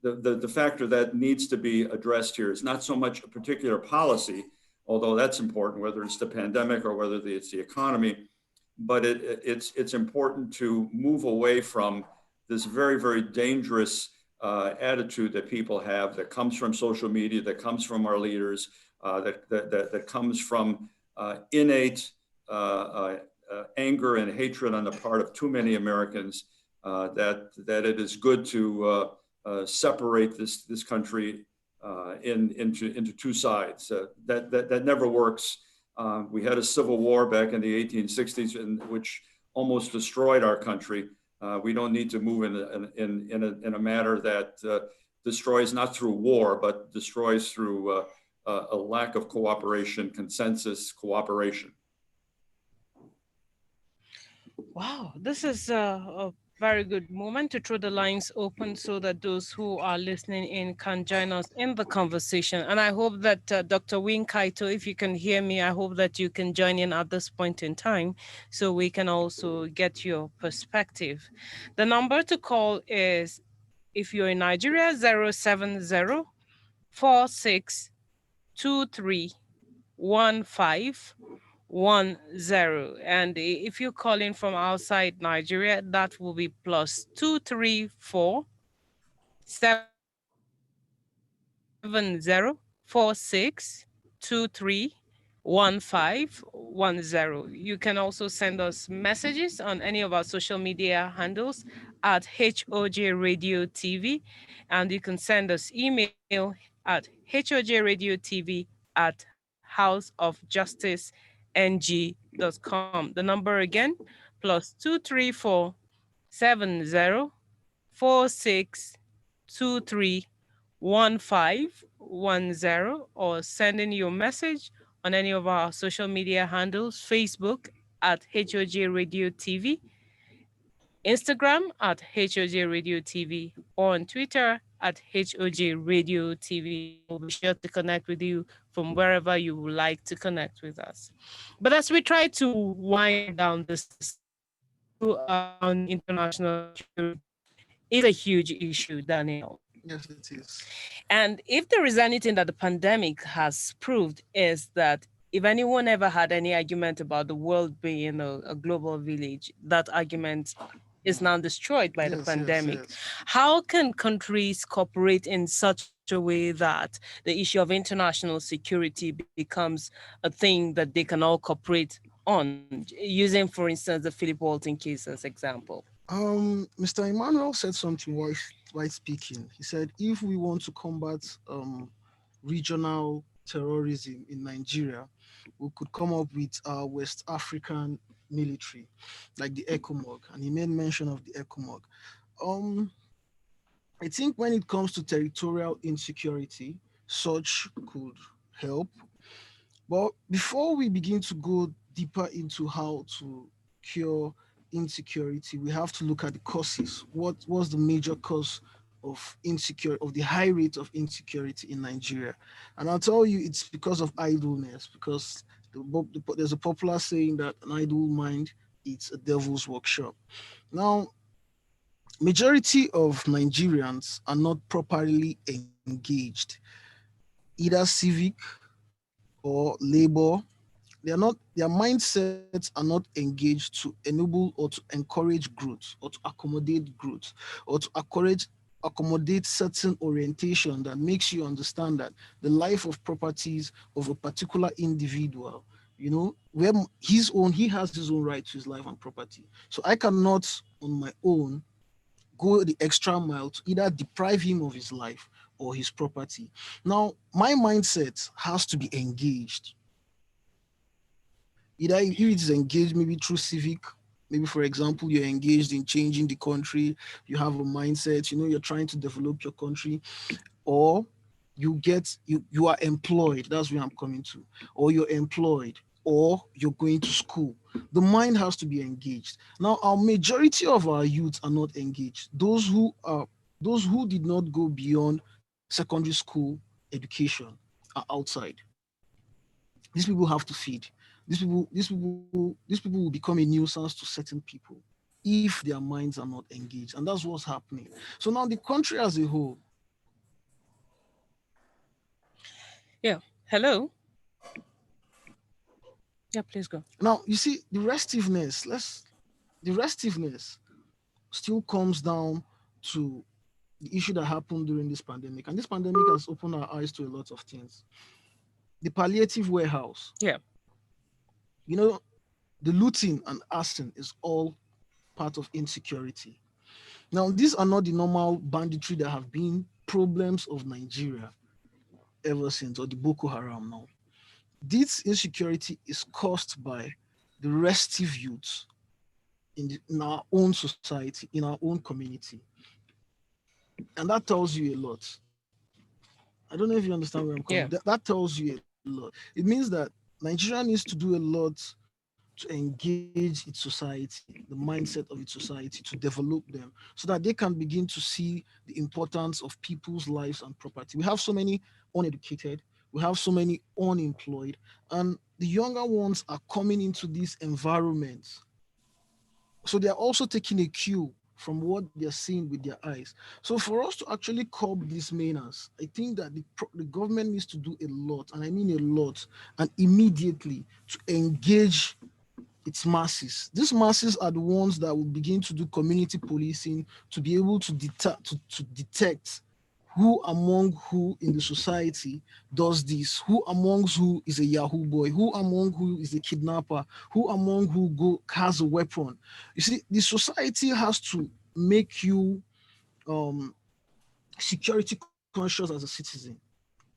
The factor that needs to be addressed here is not so much a particular policy, although that's important, whether it's the pandemic or whether it's the economy, but it's important to move away from this very, very dangerous attitude that people have that comes from social media, that comes from our leaders, that comes from innate anger and hatred on the part of too many Americans, that it is good to separate this country into two sides. That never works. We had a civil war back in the 1860s, which almost destroyed our country. We don't need to move in a manner that destroys not through war, but destroys through a lack of cooperation, consensus, cooperation. Wow, this is a very good moment to throw the lines open so that those who are listening in can join us in the conversation. And I hope that Dr. Win Kaito, if you can hear me, I hope that you can join in at this point in time so we can also get your perspective. The number to call is, if you're in Nigeria, 070-4623-1515. And if you're calling from outside Nigeria, that will be plus 2347046231510. You can also send us messages on any of our social media handles at HOJ Radio TV, and you can send us email at hojradiotv houseofjusticeng.com. The number again, plus 2347046231510, or sending your message on any of our social media handles: Facebook at HOJ Radio TV, Instagram at HOJ Radio TV, or on Twitter at HOJ Radio TV. And we'll be sure to connect with you from wherever you would like to connect with us. But as we try to wind down this discussion, the issue around international security is a huge issue, Daniel. Yes, it is. And if there is anything that the pandemic has proved, is that if anyone ever had any argument about the world being a global village, that argument is now destroyed by the pandemic. Yes. How can countries cooperate in such a way that the issue of international security becomes a thing that they can all cooperate on, using, for instance, the Philip Walton case as example? Mr. Emmanuel said something while speaking. He said, if we want to combat regional terrorism in Nigeria, we could come up with West African military, like the ECOMOG, and he made mention of the ECOMOG. I think when it comes to territorial insecurity, such could help. But before we begin to go deeper into how to cure insecurity, we have to look at the causes. What was the major cause of the high rate of insecurity in Nigeria? And I'll tell you, it's because of idleness, because there's a popular saying that an idle mind is a devil's workshop. Now, majority of Nigerians are not properly engaged, either civic or labor. Their mindsets are not engaged to enable or to encourage growth or to accommodate growth or to accommodate certain orientation that makes you understand that the life of properties of a particular individual, where he has his own right to his life and property. So I cannot on my own go the extra mile to either deprive him of his life or his property. Now, my mindset has to be engaged. Either if it is engaged maybe through civic, maybe for example, you're engaged in changing the country, you have a mindset, you're trying to develop your country, or you are employed, that's where I'm coming to, or you're employed, or you're going to school. The mind has to be engaged. Now, our majority of our youth are not engaged. Those who did not go beyond secondary school education are outside. These people have to feed. These people will become a nuisance to certain people if their minds are not engaged. And that's what's happening. So now the country as a whole. Yeah. Hello? Yeah, please go. Now, you see, the restiveness still comes down to the issue that happened during this pandemic. And this pandemic has opened our eyes to a lot of things. The palliative warehouse. Yeah. The looting and arson is all part of insecurity. Now, these are not the normal banditry that have been problems of Nigeria ever since, or the Boko Haram now. This insecurity is caused by the restive youth in our own society, in our own community. And that tells you a lot. I don't know if you understand where I'm coming. Yeah. That tells you a lot. It means that Nigeria needs to do a lot to engage its society, the mindset of its society, to develop them so that they can begin to see the importance of people's lives and property. We have so many uneducated, we have so many unemployed, and the younger ones are coming into these environments. So they are also taking a cue from what they're seeing with their eyes. So for us to actually curb this menace, I think that the government needs to do a lot, and I mean a lot, and immediately to engage its masses. These masses are the ones that will begin to do community policing to be able to detect who among who in the society does this, who amongst who is a Yahoo boy, who among who is a kidnapper, who among who has a weapon. You see, the society has to make you security conscious as a citizen.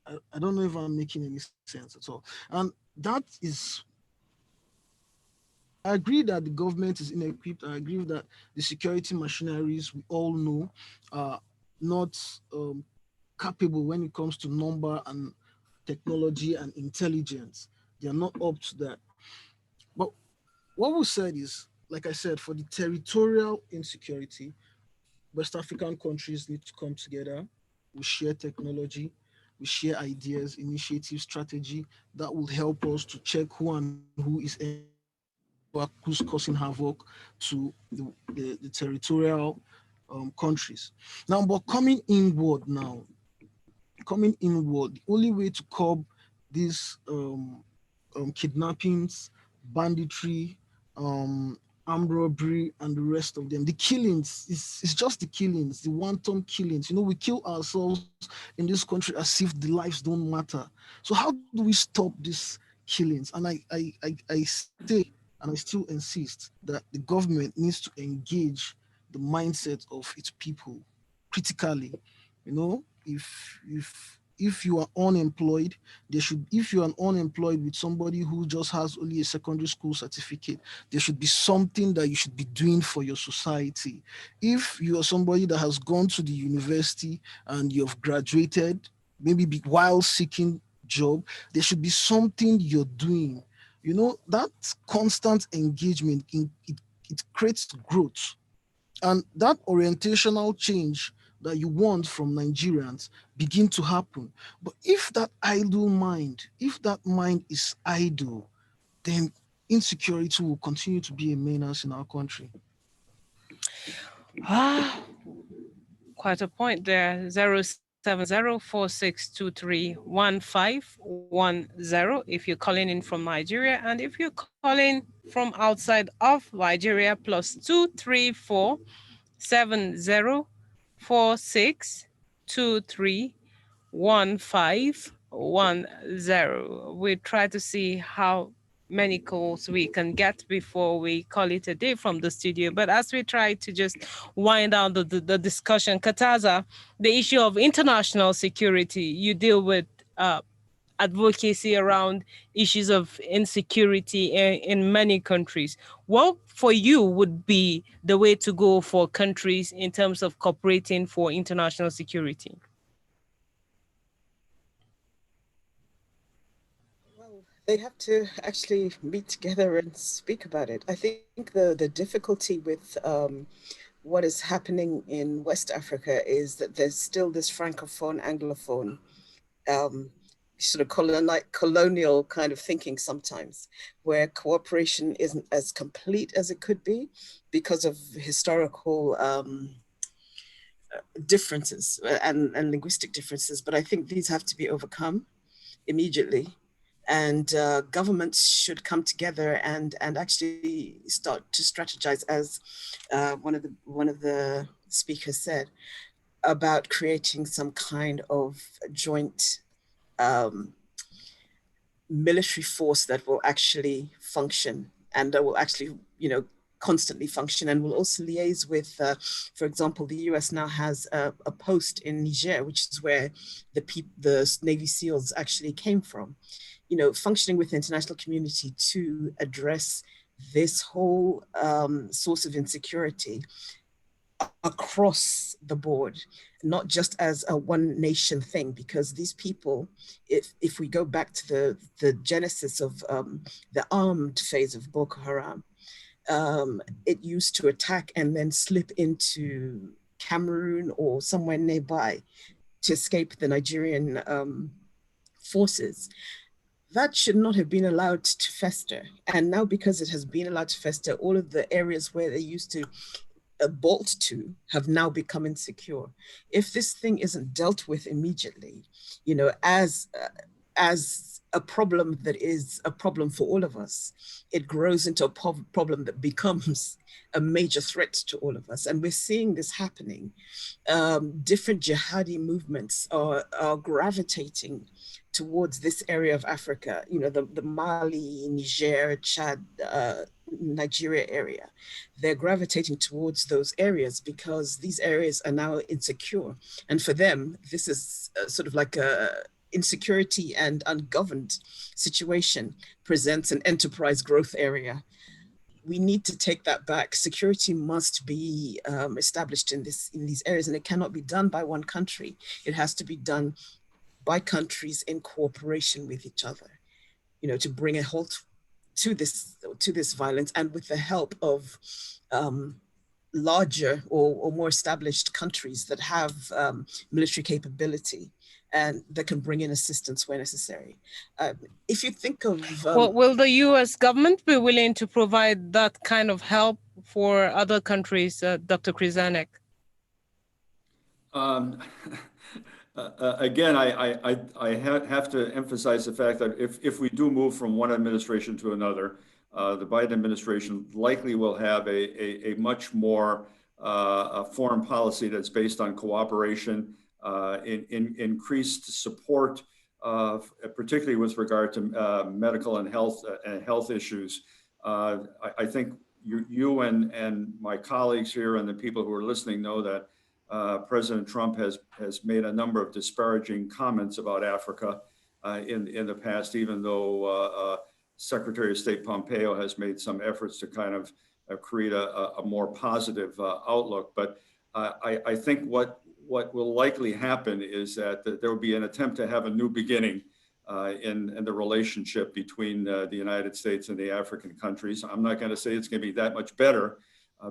I don't know if I'm making any sense at all. And that is, I agree that the government is inequipped. I agree that the security machineries we all know are not capable when it comes to number and technology and intelligence. They are not up to that. But what we said is, like I said, for the territorial insecurity, West African countries need to come together. We share technology, we share ideas, initiative, strategy that will help us to check who and who is who's causing havoc to the territorial countries. Now, but coming inward, the only way to curb these kidnappings, banditry, armed robbery, and the rest of them, the killings, it's just the killings, the wanton killings. We kill ourselves in this country as if the lives don't matter. So how do we stop these killings? And I say, and I still insist that the government needs to engage the mindset of its people critically. If you are unemployed, if you are unemployed with somebody who just has only a secondary school certificate, there should be something that you should be doing for your society. If you are somebody that has gone to the university and you have graduated, maybe while seeking job, there should be something you're doing. That constant engagement, it creates growth. And that orientational change that you want from Nigerians begin to happen. But if that mind is idle, then insecurity will continue to be a menace in our country. Quite a point there. 07046231510 if you're calling in from Nigeria, and if you're calling from outside of Nigeria, +234 7046231510. We try to see how many calls we can get before we call it a day from the studio. But as we try to just wind down the discussion, Khataza, the issue of international security, you deal with advocacy around issues of insecurity in many countries. What for you would be the way to go for countries in terms of cooperating for international security? Well, they have to actually meet together and speak about it. I think the difficulty with what is happening in West Africa is that there's still this Francophone, Anglophone sort of colonial kind of thinking sometimes, where cooperation isn't as complete as it could be because of historical differences and linguistic differences. But I think these have to be overcome immediately. And governments should come together and actually start to strategize, as one of the speakers said, about creating some kind of joint military force that will actually function and that will actually, constantly function, and will also liaise with, for example, the US now has a post in Niger, which is where the Navy SEALs actually came from, functioning with the international community to address this whole source of insecurity across the board, not just as a one nation thing, because these people, if we go back to the genesis of the armed phase of Boko Haram, it used to attack and then slip into Cameroon or somewhere nearby to escape the Nigerian forces. That should not have been allowed to fester. And now, because it has been allowed to fester, all of the areas where they used to bolt to have now become insecure. If this thing isn't dealt with immediately, you know, as a problem that is a problem for all of us, it grows into a problem that becomes a major threat to all of us. And we're seeing this happening. Different jihadi movements are gravitating towards this area of Africa, you know, the Mali, Niger, Chad, Nigeria area. They're gravitating towards those areas because these areas are now insecure. And for them, this is sort of like a insecurity and ungoverned situation presents an enterprise growth area. We need to take that back. Security must be established in these areas, and it cannot be done by one country. It has to be done by countries in cooperation with each other, you know, to bring a halt to this violence, and with the help of larger or more established countries that have military capability and that can bring in assistance where necessary. If you think of... well, will the US government be willing to provide that kind of help for other countries, Dr. Kryzanek? Again, I have to emphasize the fact that if we do move from one administration to another, the Biden administration likely will have a much more foreign policy that's based on cooperation, increased support, particularly with regard to medical and health issues. I think you and my colleagues here and the people who are listening know that President Trump has made a number of disparaging comments about Africa in the past, even though Secretary of State Pompeo has made some efforts to kind of create a more positive outlook. But I think what will likely happen is that there will be an attempt to have a new beginning in the relationship between the United States and the African countries. I'm not going to say it's going to be that much better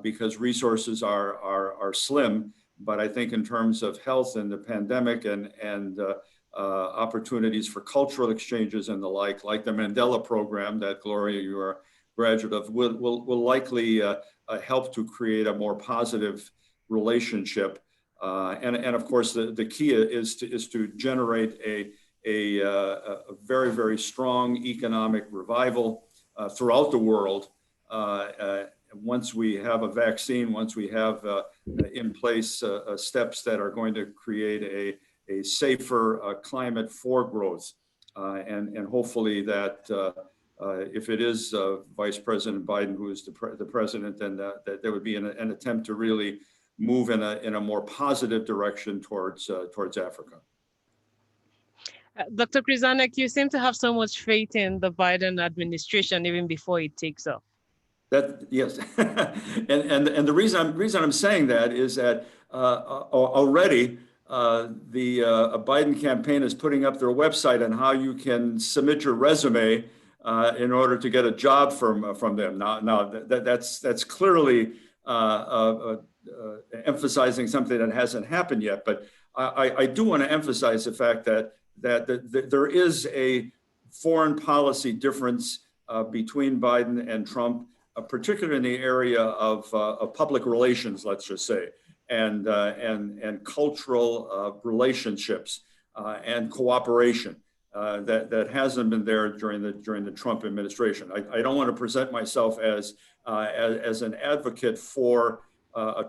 because resources are slim. But I think in terms of health and the pandemic and opportunities for cultural exchanges and the like the Mandela program that Gloria, you are a graduate of, will likely help to create a more positive relationship. And of course, the key is to generate a very, very strong economic revival throughout the world. Once we have a vaccine, once we have in place steps that are going to create a safer climate for growth. And hopefully that if it is Vice President Biden who is the president, then that there would be an attempt to really move in a more positive direction towards Africa. Dr. Kryzanek, you seem to have so much faith in the Biden administration even before it takes off. Yes, and the reason I'm saying that is that already the Biden campaign is putting up their website on how you can submit your resume in order to get a job from them. Now that's clearly emphasizing something that hasn't happened yet. But I do want to emphasize the fact that there is a foreign policy difference between Biden and Trump, particularly in the area of public relations, let's just say, and cultural relationships and cooperation that hasn't been there during the Trump administration. I don't want to present myself as an advocate for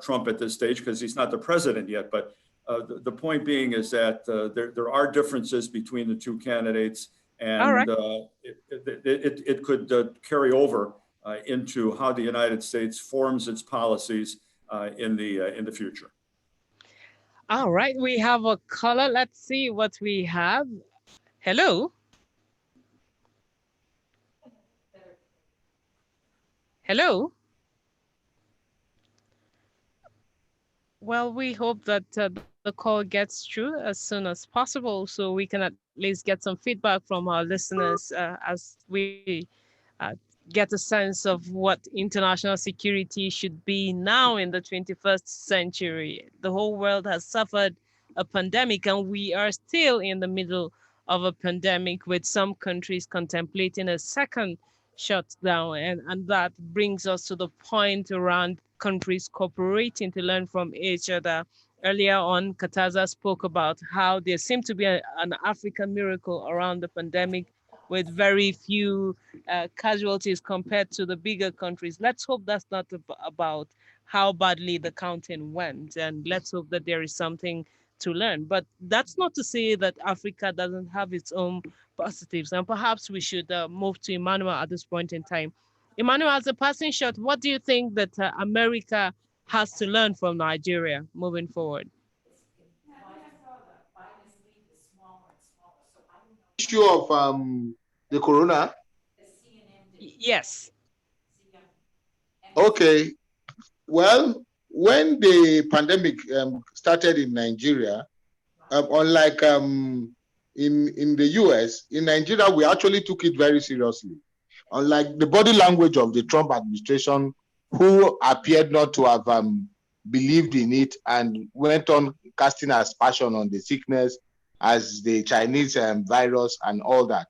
Trump at this stage because he's not the president yet. But the point being is that there are differences between the two candidates, and it could carry over into how the United States forms its policies in the future. All right, we have a caller. Let's see what we have. Hello. Hello. Well, we hope that the call gets through as soon as possible so we can at least get some feedback from our listeners as we get a sense of what international security should be now in the 21st century. The whole world has suffered a pandemic, and we are still in the middle of a pandemic with some countries contemplating a second shutdown. And that brings us to the point around countries cooperating to learn from each other. Earlier on, Khataza spoke about how there seemed to be an African miracle around the pandemic with very few casualties compared to the bigger countries. Let's hope that's not about how badly the counting went, and let's hope that there is something to learn. But that's not to say that Africa doesn't have its own positives, and perhaps we should move to Emmanuel at this point in time. Emmanuel, as a passing shot, what do you think that America has to learn from Nigeria moving forward? Issue of the corona. Yes. Okay. Well, when the pandemic started in Nigeria, unlike in the US, in Nigeria, we actually took it very seriously. Unlike the body language of the Trump administration, who appeared not to have believed in it and went on casting aspersion on the sickness as the Chinese virus and all that.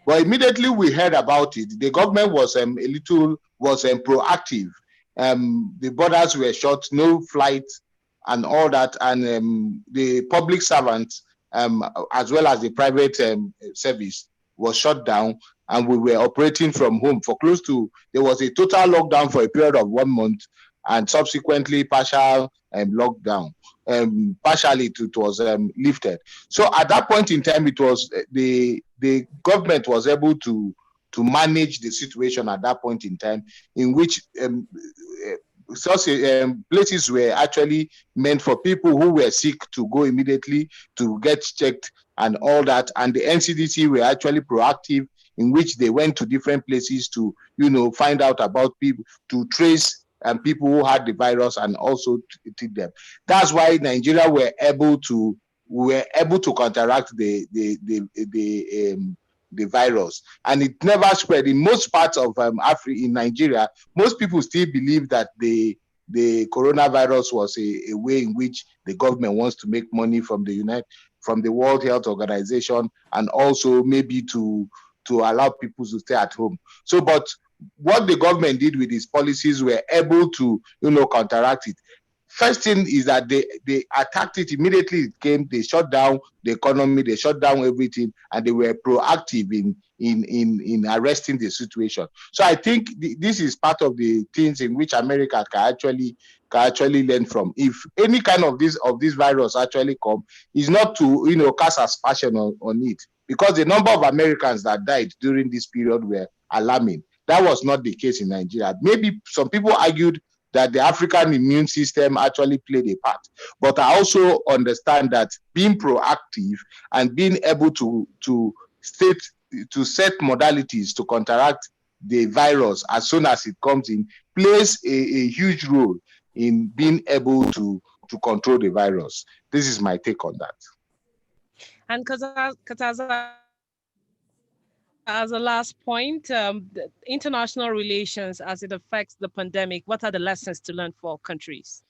But immediately we heard about it, the government was proactive. The borders were shut, no flights and all that, and the public servants as well as the private service was shut down, and we were operating from home for there was a total lockdown for a period of 1 month, and subsequently partial lockdown. Partially it was lifted. So at that point in time, it was the government was able to manage the situation at that point in time, in which places were actually meant for people who were sick to go immediately to get checked and all that. And the NCDC were actually proactive, in which they went to different places to, find out about people, to trace people who had the virus and also treat them. That's why Nigeria were able to counteract the virus, and it never spread. In most parts of Africa, in Nigeria, most people still believe that the coronavirus was a way in which the government wants to make money from the World Health Organization, and also maybe to allow people to stay at home. So, but what the government did with its policies were able to, counteract it. First thing is that they attacked it immediately. It came. They shut down the economy. They shut down everything, and they were proactive in arresting the situation. So I think this is part of the things in which America can actually learn from. If any kind of this virus actually come, is not to cast aspersion on it, because the number of Americans that died during this period were alarming. That was not the case in Nigeria. Maybe some people argued that the African immune system actually played a part. But I also understand that being proactive and being able to set modalities to counteract the virus as soon as it comes in plays a huge role in being able to control the virus. This is my take on that. And Khataza, as a last point, international relations as it affects the pandemic, what are the lessons to learn for countries?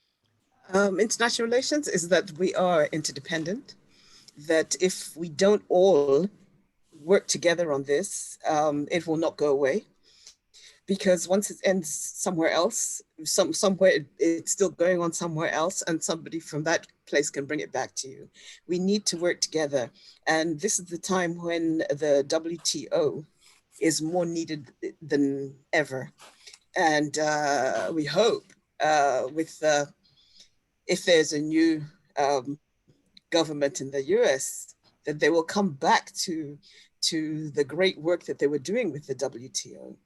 International relations is that we are interdependent, that if we don't all work together on this, it will not go away. Because once it ends somewhere else, somewhere it's still going on somewhere else, and somebody from that place can bring it back to you. We need to work together. And this is the time when the WTO is more needed than ever. And we hope if there's a new government in the US, that they will come back to the great work that they were doing with the WTO.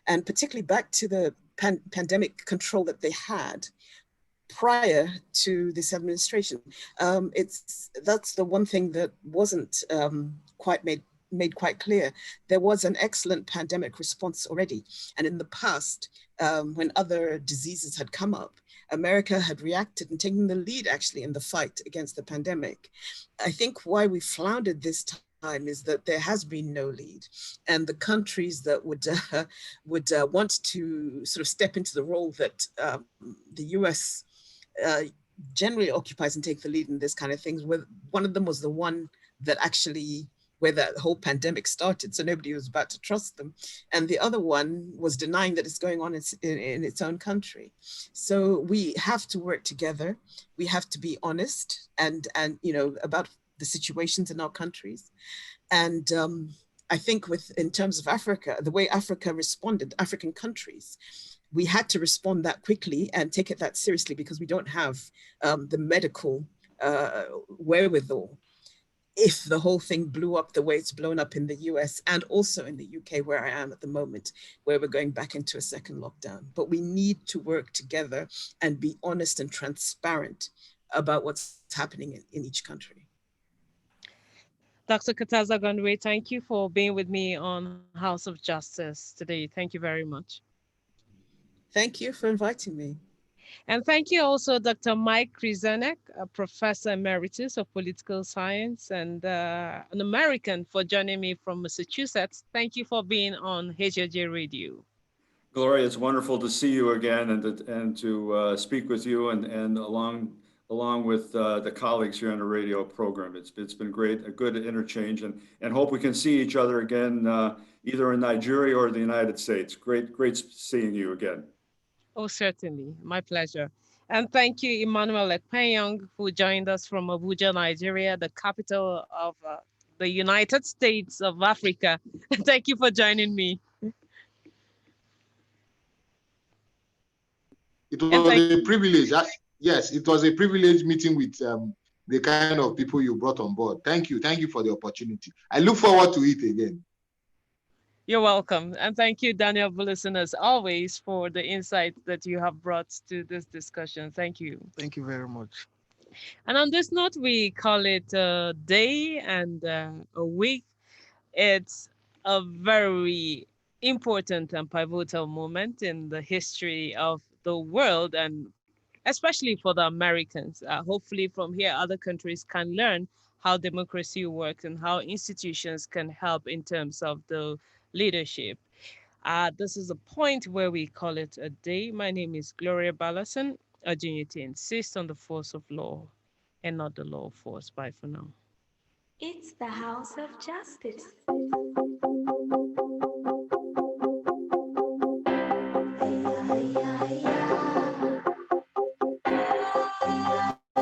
And particularly back to the pandemic control that they had prior to this administration. That's the one thing that wasn't quite made quite clear. There was an excellent pandemic response already. And in the past, when other diseases had come up, America had reacted and taken the lead actually in the fight against the pandemic. I think why we floundered this time is that there has been no lead, and the countries that would want to sort of step into the role that the US generally occupies and take the lead in this kind of things. One of them was the one that actually where that whole pandemic started. So nobody was about to trust them. And the other one was denying that it's going on in its own country. So we have to work together. We have to be honest and about the situations in our countries. And I think in terms of Africa, the way Africa responded, African countries, we had to respond that quickly and take it that seriously because we don't have the medical wherewithal. If the whole thing blew up the way it's blown up in the US and also in the UK, where I am at the moment, where we're going back into a second lockdown. But we need to work together and be honest and transparent about what's happening in each country. Dr. Khataza Gondwe, thank you for being with me on House of Justice today. Thank you very much. Thank you for inviting me. And thank you also, Dr. Mike Kryzanek, a Professor Emeritus of Political Science and an American, for joining me from Massachusetts. Thank you for being on HOJ Radio. Gloria, it's wonderful to see you again and to speak with you and along with the colleagues here on the radio program. It's been great, a good interchange, and hope we can see each other again, either in Nigeria or the United States. Great seeing you again. Oh, certainly. My pleasure. And thank you, Emmanuel Esq, who joined us from Abuja, Nigeria, the capital of the United States of Africa. Thank you for joining me. It was a privilege. Yes, it was a privilege meeting with the kind of people you brought on board. Thank you. Thank you for the opportunity. I look forward to it again. You're welcome. And thank you, Daniel Bulusson, as always, for the insight that you have brought to this discussion. Thank you. Thank you very much. And on this note, we call it a day and a week. It's a very important and pivotal moment in the history of the world, and especially for the Americans. Hopefully from here, other countries can learn how democracy works and how institutions can help in terms of the leadership. This is a point where we call it a day. My name is Gloria Ballason, urging you to insist on the force of law and not the law of force. Bye for now. It's the House of Justice.